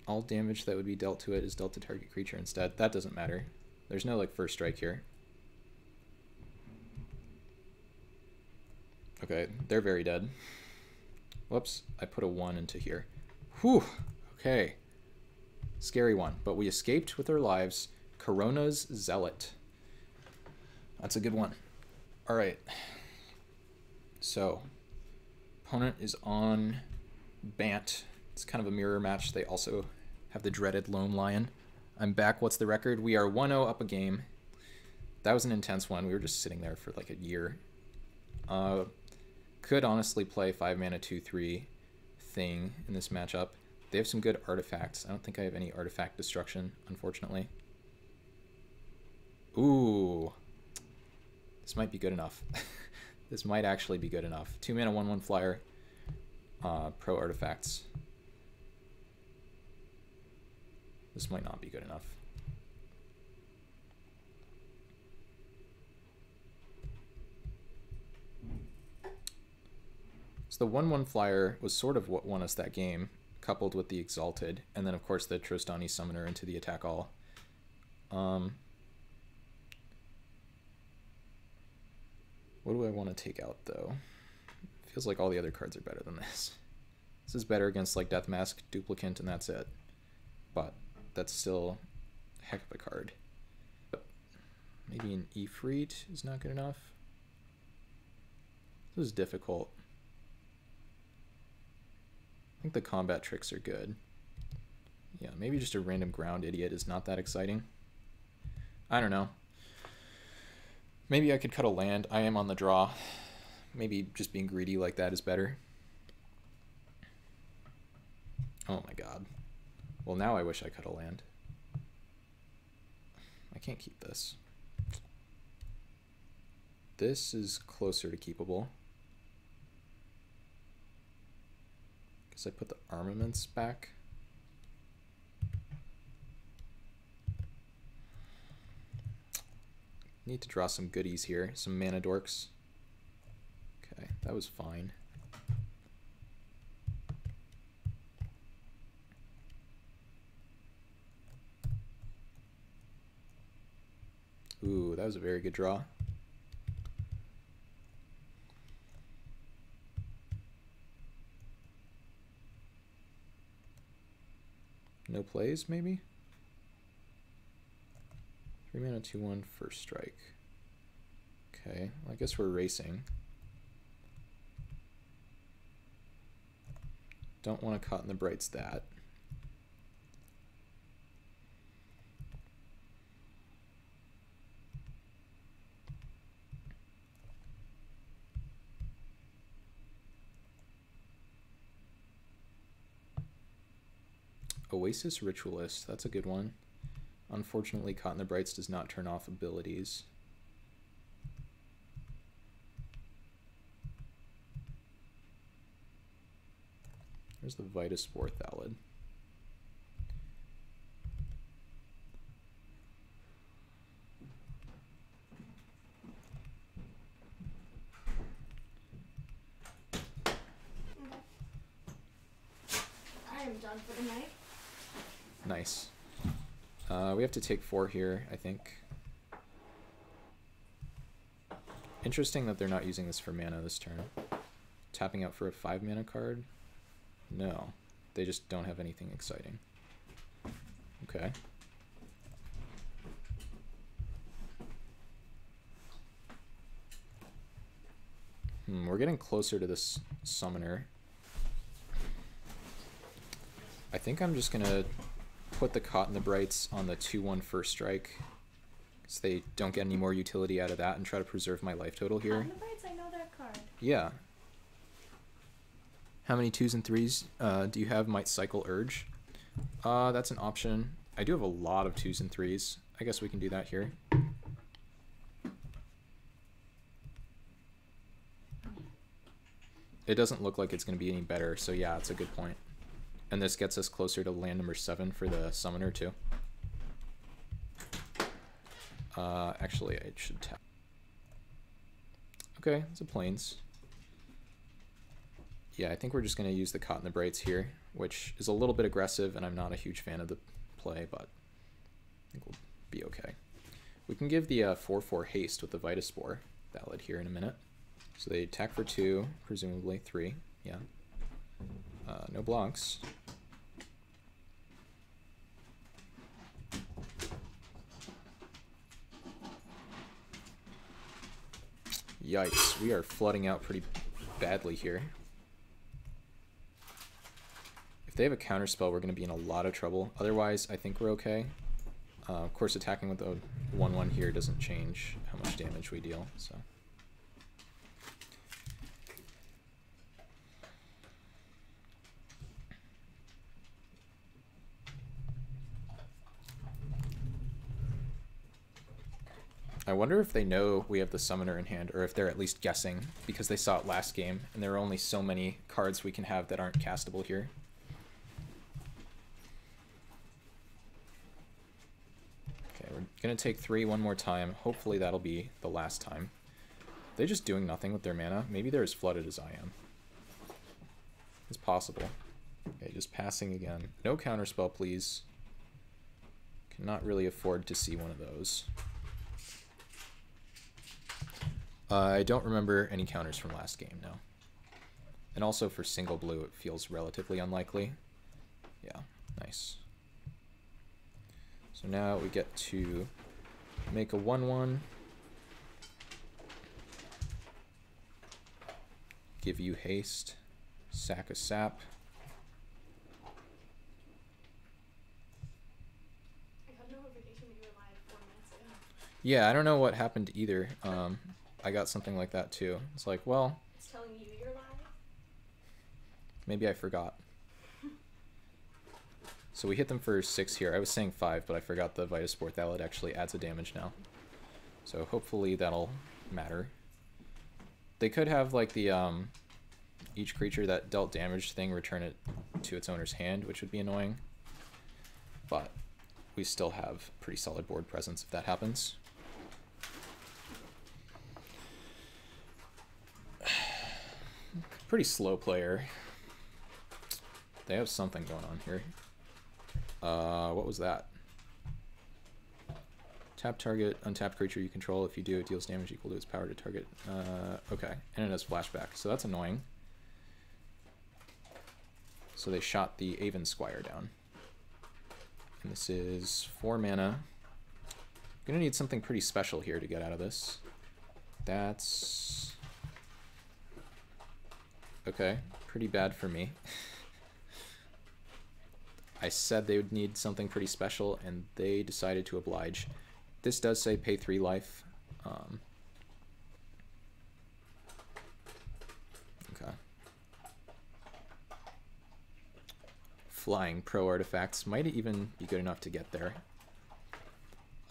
S1: All damage that would be dealt to it is dealt to target creature instead. That doesn't matter. There's no like first strike here. Okay, they're very dead. Whoops, I put a 1 into here. Whew, okay. Scary one, but we escaped with our lives. Corona's Zealot. That's a good one. All right. So, opponent is on Bant. It's kind of a mirror match. They also have the dreaded Lone Lion. I'm back. What's the record? We are 1-0 up a game. That was an intense one. We were just sitting there for like a year. Could honestly play 5-mana 2/3 thing in this matchup. They have some good artifacts. I don't think I have any artifact destruction, unfortunately. Ooh. This might be good enough. This might actually be good enough. 2-mana 1/1 flyer. Pro artifacts. This might not be good enough. So the 1/1 flyer was sort of what won us that game, coupled with the Exalted, and then of course the Trostani Summoner into the attack all. What do I want to take out though? Feels like all the other cards are better than this. This is better against like Death Mask, Duplicant, and that's it. But that's still a heck of a card. But maybe an Ifrit is not good enough. This is difficult. I think the combat tricks are good. Yeah, maybe just a random ground idiot is not that exciting. I don't know. Maybe I could cut a land. I am on the draw. Maybe just being greedy like that is better. Oh my god. Well, now I wish I cut a land. I can't keep this. This is closer to keepable. Guess I put the armaments back. Need to draw some goodies here, some mana dorks. Okay, that was fine. Ooh, that was a very good draw. No plays, maybe? 3 mana 2/1 first strike. Okay, well, I guess we're racing. Don't want to Caught in the Brights that. Oasis Ritualist, that's a good one. Unfortunately, Caught in the Brights does not turn off abilities. There's the Vitaspore Thallid.
S2: I am done for the night.
S1: Nice. We have to take 4 here, I think. Interesting that they're not using this for mana this turn. Tapping out for a 5 mana card? No. They just don't have anything exciting. Okay. We're getting closer to this summoner. I think I'm just gonna put the Caught in the Brights on the 2/1 first strike, so they don't get any more utility out of that, and try to preserve my life total here.
S2: Caught in the Brights, I know that card.
S1: Yeah. How many 2s and 3s do you have? Might cycle Urge. That's an option. I do have a lot of 2s and 3s. I guess we can do that here. It doesn't look like it's going to be any better, so yeah, it's a good point. And this gets us closer to land number 7 for the summoner too. Actually, I should tap. Okay, it's a plains. Yeah, I think we're just going to use the Caught in the Brights here, which is a little bit aggressive, and I'm not a huge fan of the play, but I think we'll be okay. We can give the 4/4 haste with the Vitaspore valid here in a minute. So they attack for 2, presumably 3, yeah. No blocks. Yikes, we are flooding out pretty badly here. If they have a counterspell, we're going to be in a lot of trouble. Otherwise, I think we're okay. Of course, attacking with the 1/1 here doesn't change how much damage we deal, so... I wonder if they know we have the summoner in hand, or if they're at least guessing, because they saw it last game, and there are only so many cards we can have that aren't castable here. Okay, we're gonna take 3 one more time. Hopefully that'll be the last time. They're just doing nothing with their mana. Maybe they're as flooded as I am. It's possible. Okay, just passing again. No counterspell, please. Cannot really afford to see one of those. I don't remember any counters from last game, no. And also for single blue, it feels relatively unlikely. Yeah, nice. So now we get to make a 1/1. Give you haste. Sack a sap.
S2: I got a notification that you were live 4 minutes ago.
S1: Yeah, I don't know what happened either. I got something like that too. It's like, well...
S2: It's telling you you're live?
S1: Maybe I forgot. So we hit them for 6 here. I was saying 5, but I forgot the Vitaspore Thallid actually adds a damage now. So hopefully that'll matter. They could have like the each creature that dealt damage thing return it to its owner's hand, which would be annoying. But we still have pretty solid board presence if that happens. Pretty slow player. They have something going on here. What was that? Tap target, untapped creature you control. If you do, it deals damage equal to its power to target. Okay, and it has flashback, so that's annoying. So they shot the Aven Squire down. And this is 4 mana. Gonna need something pretty special here to get out of this. That's... okay, pretty bad for me. I said they would need something pretty special, and they decided to oblige. This does say pay 3 life. Okay. Flying pro artifacts might even be good enough to get there.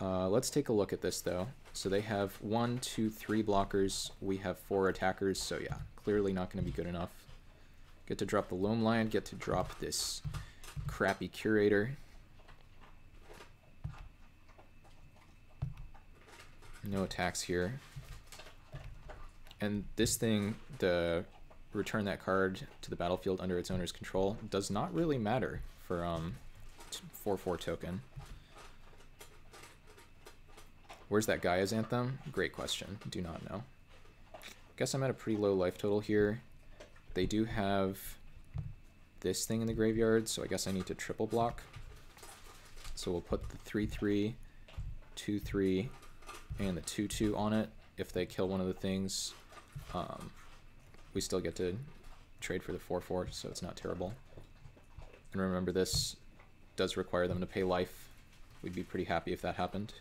S1: Let's take a look at this, though. So they have 1, 2, 3 blockers. We have 4 attackers, so yeah, clearly not going to be good enough. Get to drop the Loam Lion, get to drop this crappy Curator. No attacks here. And this thing, the return that card to the battlefield under its owner's control, does not really matter for 4/4 token. Where's that Gaia's Anthem? Great question. Do not know. Guess I'm at a pretty low life total here. They do have this thing in the graveyard, so I guess I need to triple block. So we'll put the 3/3, 2/3, and the 2/2 on it. If they kill one of the things, we still get to trade for the 4/4, so it's not terrible. And remember, this does require them to pay life. We'd be pretty happy if that happened.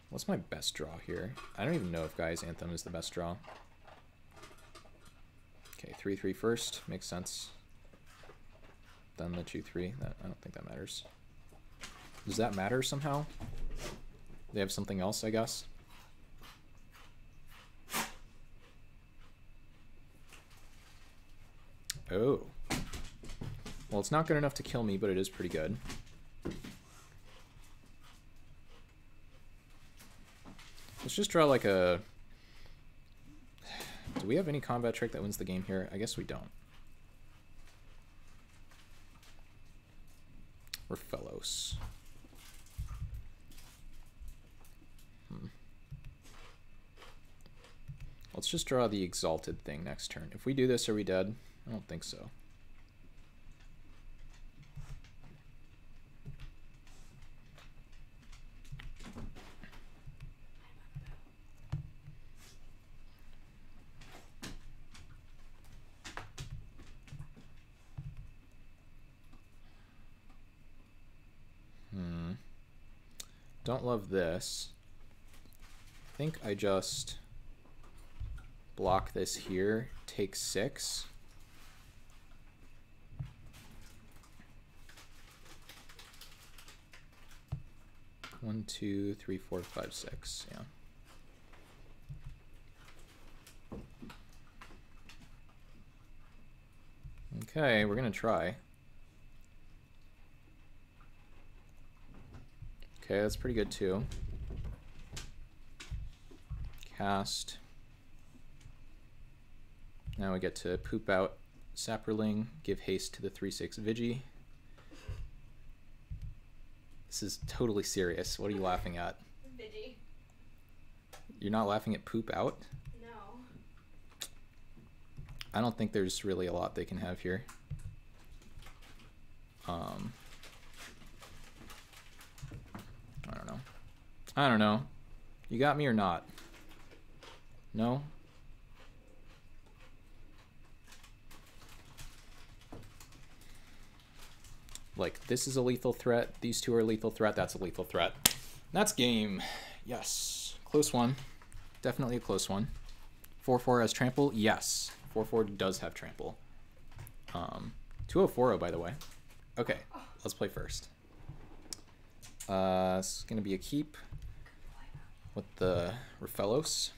S1: What's my best draw here? I don't even know if Gaia's Anthem is the best draw. Okay, 3/3 first, makes sense. Then the 2/3, I don't think that matters. Does that matter somehow? They have something else, I guess. Oh. Well, it's not good enough to kill me, but it is pretty good. Let's just draw like a... Do we have any combat trick that wins the game here? I guess we don't. We're fellows. Let's just draw the Exalted thing next turn. If we do this, are we dead? I don't think so. Don't love this. I think I just block this here, take 6. One, 2, 3, 4, 5, 6. Yeah. Okay, we're gonna try. Okay, that's pretty good too. Cast. Now we get to poop out Saproling, give haste to the 3/6 Vigi. This is totally serious. What are you laughing at?
S2: Vigi.
S1: You're not laughing at poop out?
S2: No.
S1: I don't think there's really a lot they can have here. I don't know. You got me or not? No? Like, this is a lethal threat. These two are a lethal threat. That's a lethal threat. That's game. Yes. Close one. Definitely a close one. 4/4 has trample? Yes. 4/4 does have trample. 2040, by the way. Okay, let's play first. It's going to be a keep with the Rofellos.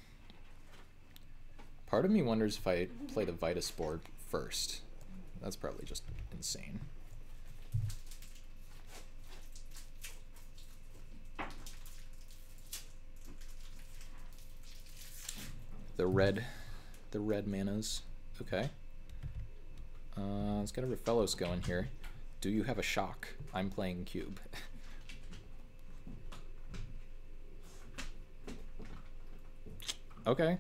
S1: Part of me wonders if I play the Vitaspore first. That's probably just insane. The red manas. Okay. Let's get a Rofellos going here. Do you have a shock? I'm playing cube. Okay.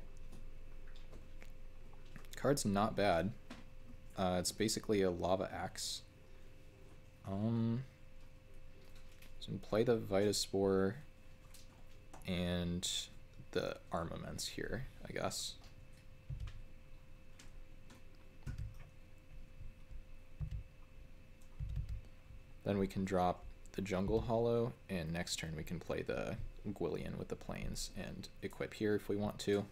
S1: Card's not bad. It's basically a lava axe. So play the Vitaspore and the armaments here, I guess. Then we can drop the Jungle Hollow, and next turn we can play the Gwillion with the plains and equip here if we want to.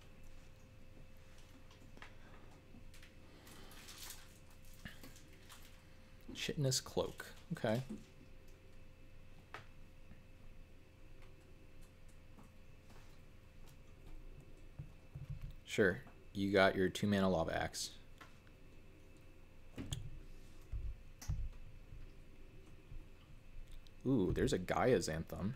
S1: Chitinous Cloak. Okay. Sure. You got your 2-mana Lava Axe. Ooh, there's a Gaia's Anthem.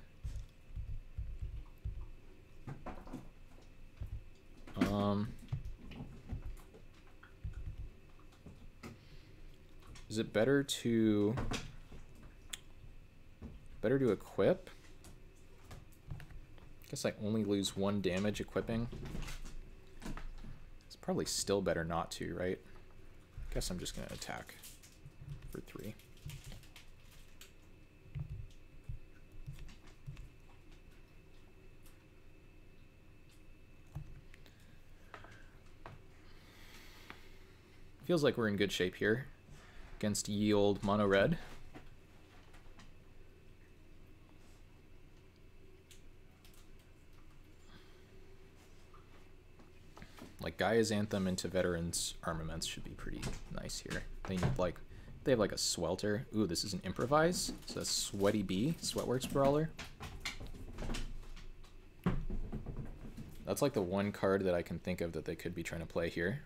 S1: Is it better to equip? Guess I only lose 1 damage equipping. It's probably still better not to, right? Guess I'm just going to attack for 3. Feels like we're in good shape here against ye old mono red. Like Gaia's Anthem into Veterans Armaments should be pretty nice here. They need like, they have like a Swelter. Ooh, this is an Improvise. So that's Sweaty Bee, Sweatworks Brawler. That's like the one card that I can think of that they could be trying to play here.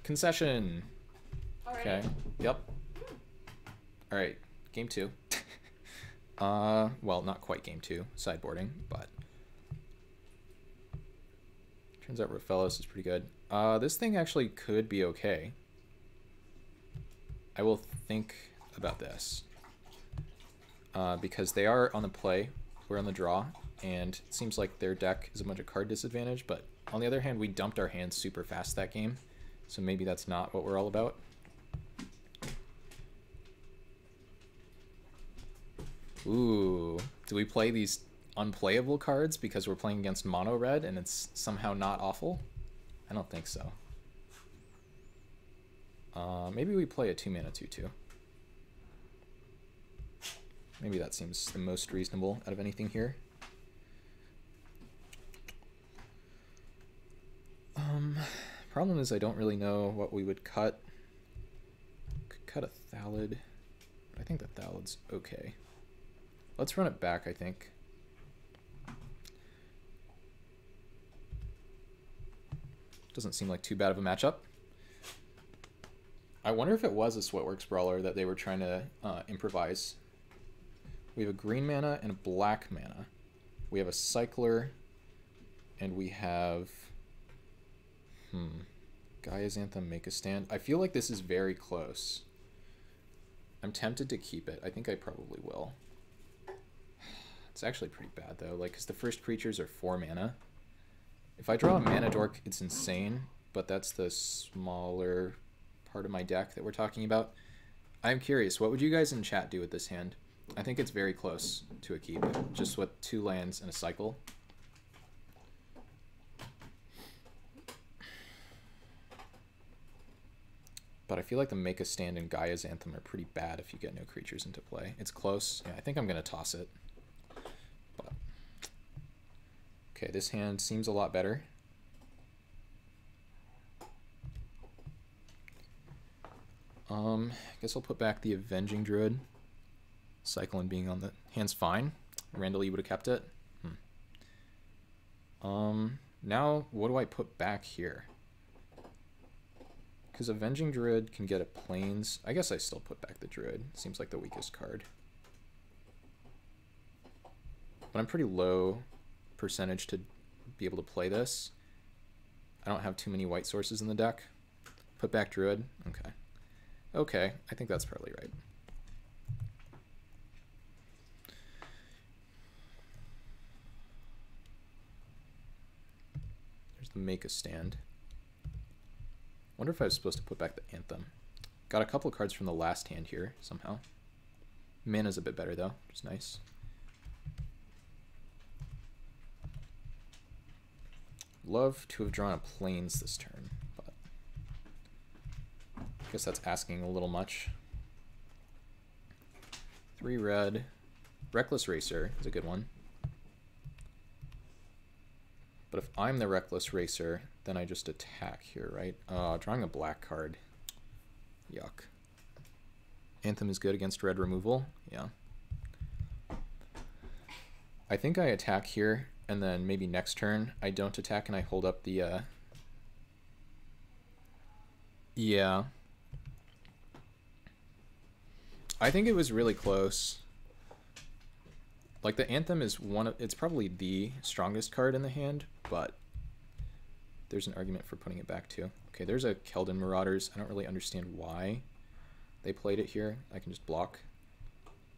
S1: Concession. Okay. Yep. All right. Game 2. Well, not quite game 2. Sideboarding, but turns out Rofellos is pretty good. This thing actually could be okay. I will think about this. Because they are on the play, we're on the draw, and it seems like their deck is a bunch of card disadvantage, but on the other hand, we dumped our hands super fast that game, so maybe that's not what we're all about. Ooh, do we play these unplayable cards because we're playing against mono red and it's somehow not awful? I don't think so. Maybe we play a 2-mana 2/2. Maybe that seems the most reasonable out of anything here. Problem is I don't really know what we would cut. Could cut a Thallid, but I think the Thallid's okay. Let's run it back, I think. Doesn't seem like too bad of a matchup. I wonder if it was a Sweatworks Brawler that they were trying to improvise. We have a green mana and a black mana. We have a Cycler, and we have... Gaia's Anthem, make a stand. I feel like this is very close. I'm tempted to keep it. I think I probably will. It's actually pretty bad, though, like, because the first creatures are 4 mana. If I draw a Mana Dork, it's insane, but that's the smaller part of my deck that we're talking about. I'm curious, what would you guys in chat do with this hand? I think it's very close to a keep, just with 2 lands and a cycle. But I feel like the Make a Stand and Gaia's Anthem are pretty bad if you get no creatures into play. It's close. Yeah, I think I'm going to toss it. But... okay, this hand seems a lot better. I guess I'll put back the Avenging Druid. Cyclone being on the hand's fine. Randall, you would have kept it. Now, what do I put back here? Because Avenging Druid can get a Plains. I guess I still put back the Druid. Seems like the weakest card. But I'm pretty low percentage to be able to play this. I don't have too many white sources in the deck. Put back Druid. Okay. Okay, I think that's probably right. There's the Make a Stand. Wonder if I was supposed to put back the Anthem. Got a couple of cards from the last hand here, somehow. Mana's a bit better, though, which is nice. Love to have drawn a Plains this turn, but I guess that's asking a little much. 3 red. Reckless Racer is a good one. But if I'm the Reckless Racer, then I just attack here, right? Drawing a black card. Yuck. Anthem is good against red removal. Yeah. I think I attack here, and then maybe next turn I don't attack and I hold up the... Yeah. I think it was really close. Like, the Anthem is it's probably the strongest card in the hand, but there's an argument for putting it back too. Okay, there's a Keldon Marauders. I don't really understand why they played it here. I can just block.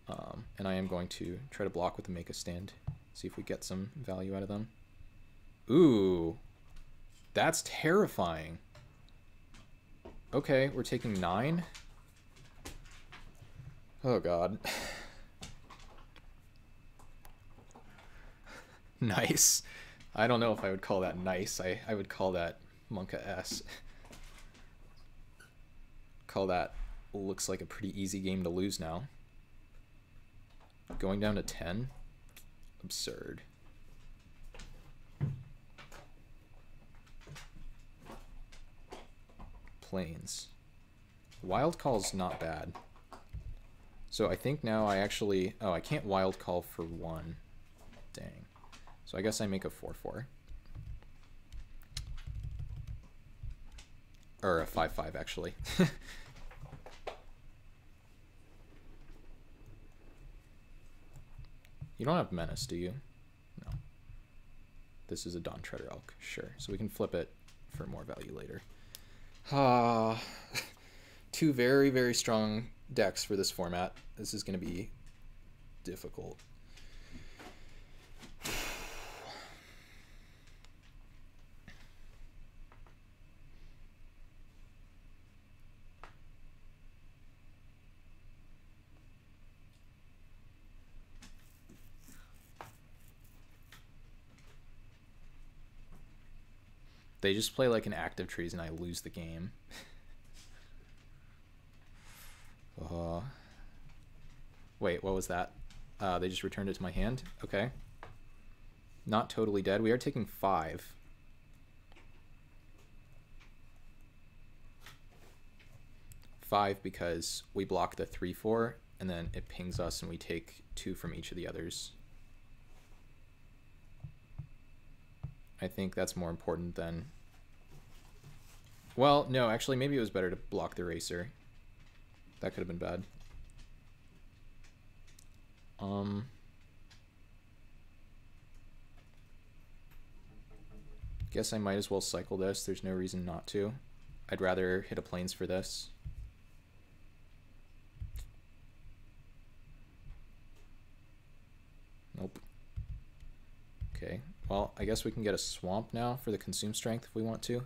S1: And I am going to try to block with the make a stand, see if we get some value out of them. Ooh, that's terrifying. Okay, we're taking 9. Oh god. Nice. I don't know if I would call that nice. I would call that Monka S. Call that looks like a pretty easy game to lose now. Going down to 10? Absurd. Plains. Wild call's not bad. So I think now I actually... Oh, I can't wild call for 1. Dang. So I guess I make a 4-4. Or a 5-5, actually. You don't have Menace, do you? No. This is a Dawntreder Elk. Sure. So we can flip it for more value later. Ah, 2 very, very strong decks for this format. This is going to be difficult. They just play like an active trees and I lose the game. Wait, what was that? They just returned it to my hand? Okay. Not totally dead. We are taking 5. Because we block the 3-4 and then it pings us and we take 2 from each of the others. I think that's more important than... Well, no, actually, maybe it was better to block the Racer. That could have been bad. Guess I might as well cycle this. There's no reason not to. I'd rather hit a Plains for this. Nope. Okay, well, I guess we can get a Swamp now for the Consume Strength if we want to.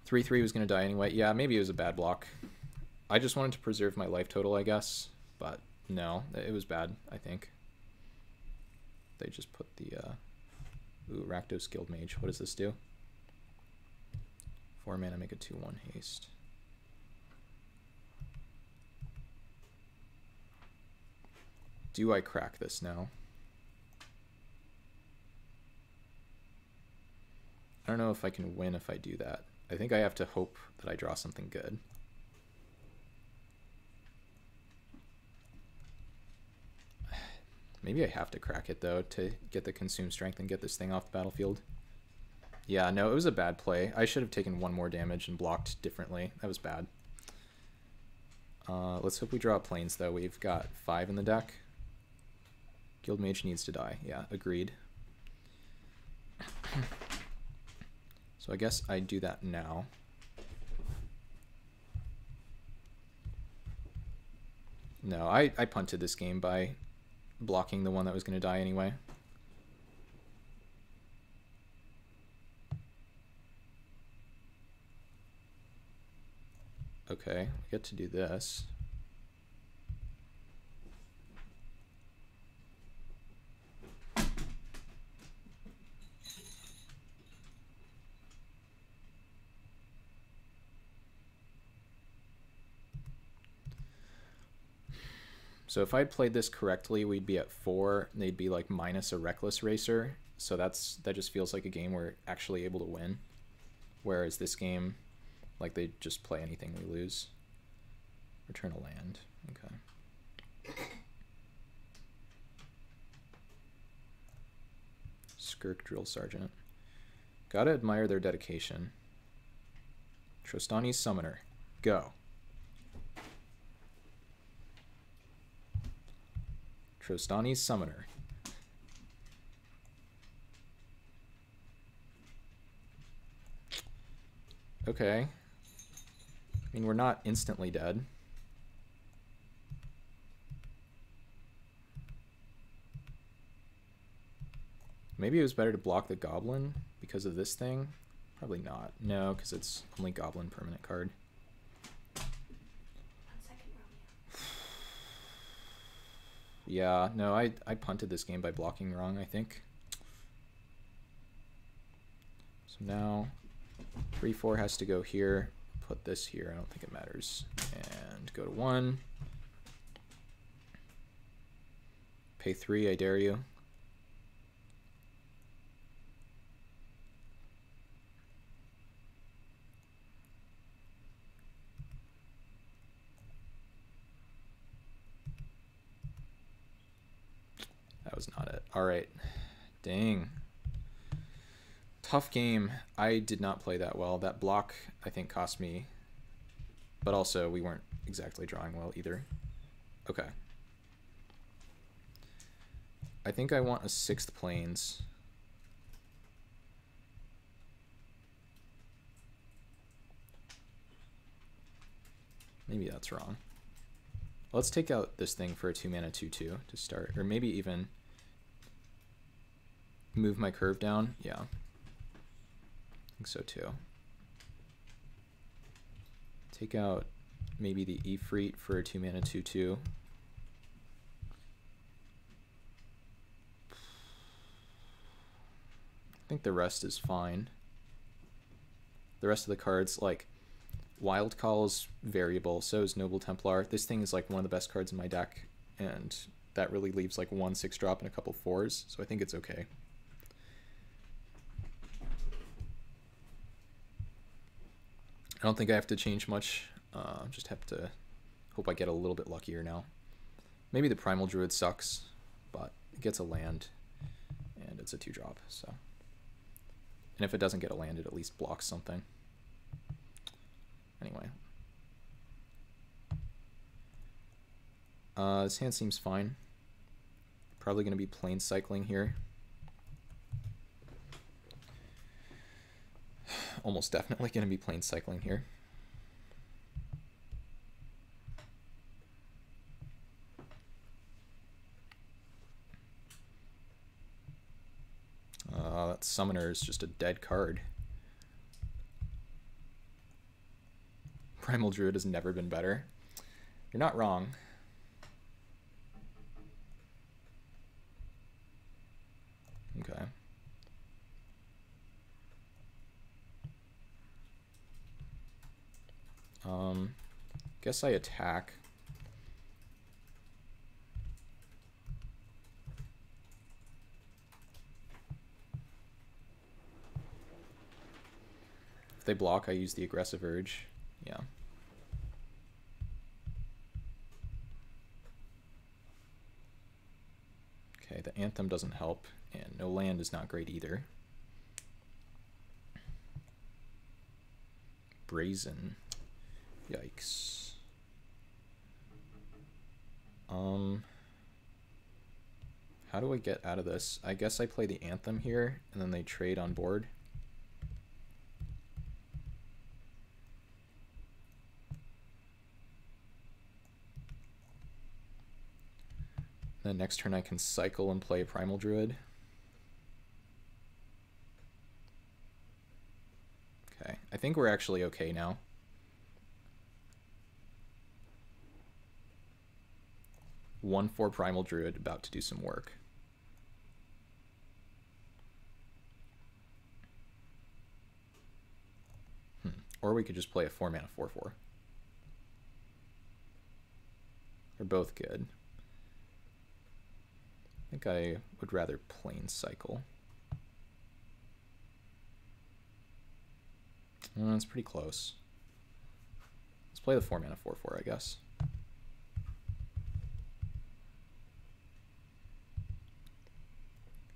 S1: 3-3 was going to die anyway. Yeah, maybe it was a bad block. I just wanted to preserve my life total, I guess. But no, it was bad, I think. They just put the... Ooh, Rakdos Guild Mage. What does this do? 4 mana, make a 2-1 haste. Do I crack this now? I don't know if I can win if I do that. I think I have to hope that I draw something good. Maybe I have to crack it, though, to get the Consume Strength and get this thing off the battlefield. Yeah, no, it was a bad play. I should have taken 1 more damage and blocked differently. That was bad. Let's hope we draw Plains, though. We've got 5 in the deck. Guild Mage needs to die. Yeah, agreed. So I guess I do that now. No, I punted this game by blocking the one that was going to die anyway. Okay, we get to do this. So if I'd played this correctly, we'd be at 4, and they'd be like minus a Reckless Racer. So that just feels like a game we're actually able to win. Whereas this game, like, they just play anything we lose. Return a land. Okay. Skirk Drill Sergeant. Gotta admire their dedication. Trostani's Summoner. Go. Trostani's Summoner. Okay. I mean, we're not instantly dead. Maybe it was better to block the goblin because of this thing. Probably not. No, because it's only goblin permanent card.
S2: 1 second, Romeo.
S1: Yeah, no, I punted this game by blocking wrong, I think. So now 3/4 has to go here. Put this here. I don't think it matters. And go to 1. Pay 3, I dare you. That was not it. All right. Dang. Tough game. I did not play that well. That block, I think, cost me. But also, we weren't exactly drawing well either. Okay. I think I want a 6th plains. Maybe that's wrong. Let's take out this thing for a 2-mana 2/2 to start. Or maybe even move my curve down. Yeah. I think so too. Take out maybe the Ifrit for a 2-mana 2/2. I think the rest is fine. The rest of the cards, like Wild Call is variable, so is Noble Templar. This thing is like one of the best cards in my deck, and that really leaves like 1 6-drop and a couple 4s, so I think it's okay. I don't think I have to change much. Just have to hope I get a little bit luckier now. Maybe the Primal Druid sucks, but it gets a land, and it's a 2-drop, so. And if it doesn't get a land, it at least blocks something. Anyway. This hand seems fine. Probably going to be plain cycling here. Almost definitely going to be plain cycling here. That Summoner is just a dead card. Primal Druid has never been better. You're not wrong. Okay. Guess I attack. If they block, I use the Aggressive Urge. Yeah. Okay, the Anthem doesn't help, and no land is not great either. Brazen. Yikes. How do I get out of this? I guess I play the Anthem here, and then they trade on board. Then next turn I can cycle and play Primal Druid. Okay, I think we're actually okay now. One for Primal Druid, about to do some work. Or we could just play a 4-mana 4/4. They're both good. I think I would rather plain cycle. It's pretty close. Let's play the 4-mana 4/4, I guess.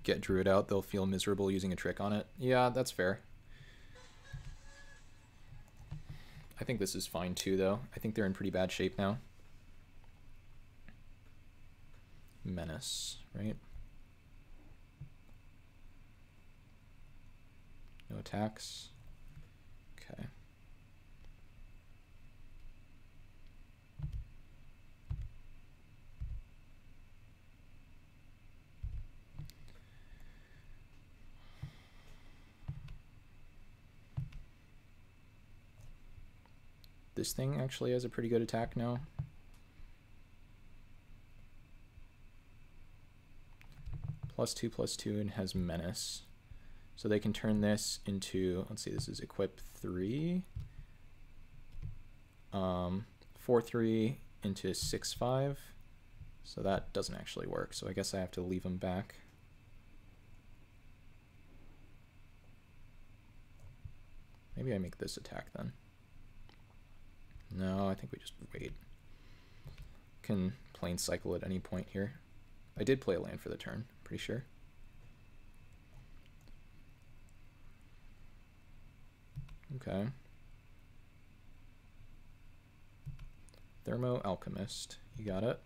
S1: Get Druid out, they'll feel miserable using a trick on it. Yeah, that's fair. I think this is fine too, though. I think they're in pretty bad shape now. Menace, right? No attacks. Okay. this thing actually has a pretty good attack now. +2/+2 and has menace. So they can turn this into, let's see, this is equip 3. 4/3 into 6/5. So that doesn't actually work. So I guess I have to leave them back. Maybe I make this attack then. No, I think we just wait. Can plain cycle at any point here. I did play a land for the turn, pretty sure. Okay. Thermo Alchemist, you got it.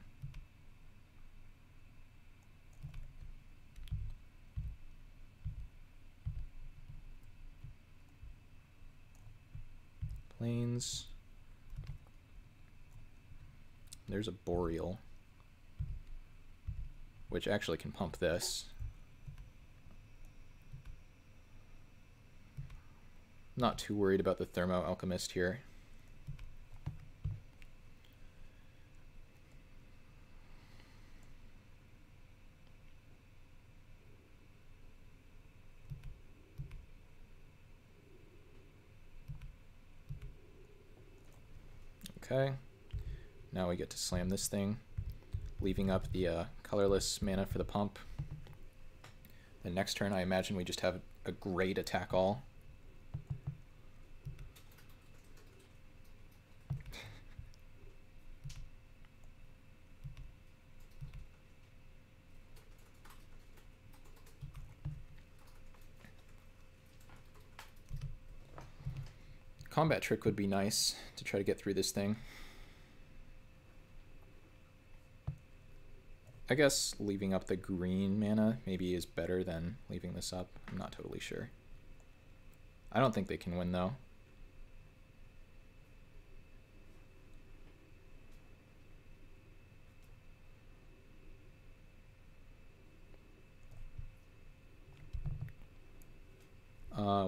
S1: Plains. There's a Boreal, which actually can pump this. Not too worried about the Thermo Alchemist here. Okay, now we get to slam this thing, leaving up the colorless mana for the pump. The next turn, I imagine we just have a great attack all. Combat Trick would be nice to try to get through this thing. I guess leaving up the green mana maybe is better than leaving this up. I'm not totally sure. I don't think they can win though.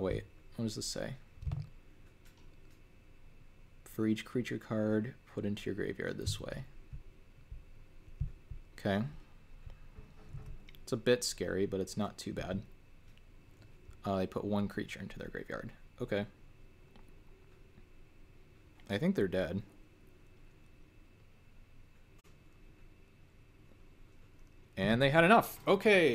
S1: Wait, what does this say? For each creature card, put into your graveyard this way. Okay. It's a bit scary, but it's not too bad. They put one creature into their graveyard. Okay. I think they're dead. And they had enough. Okay.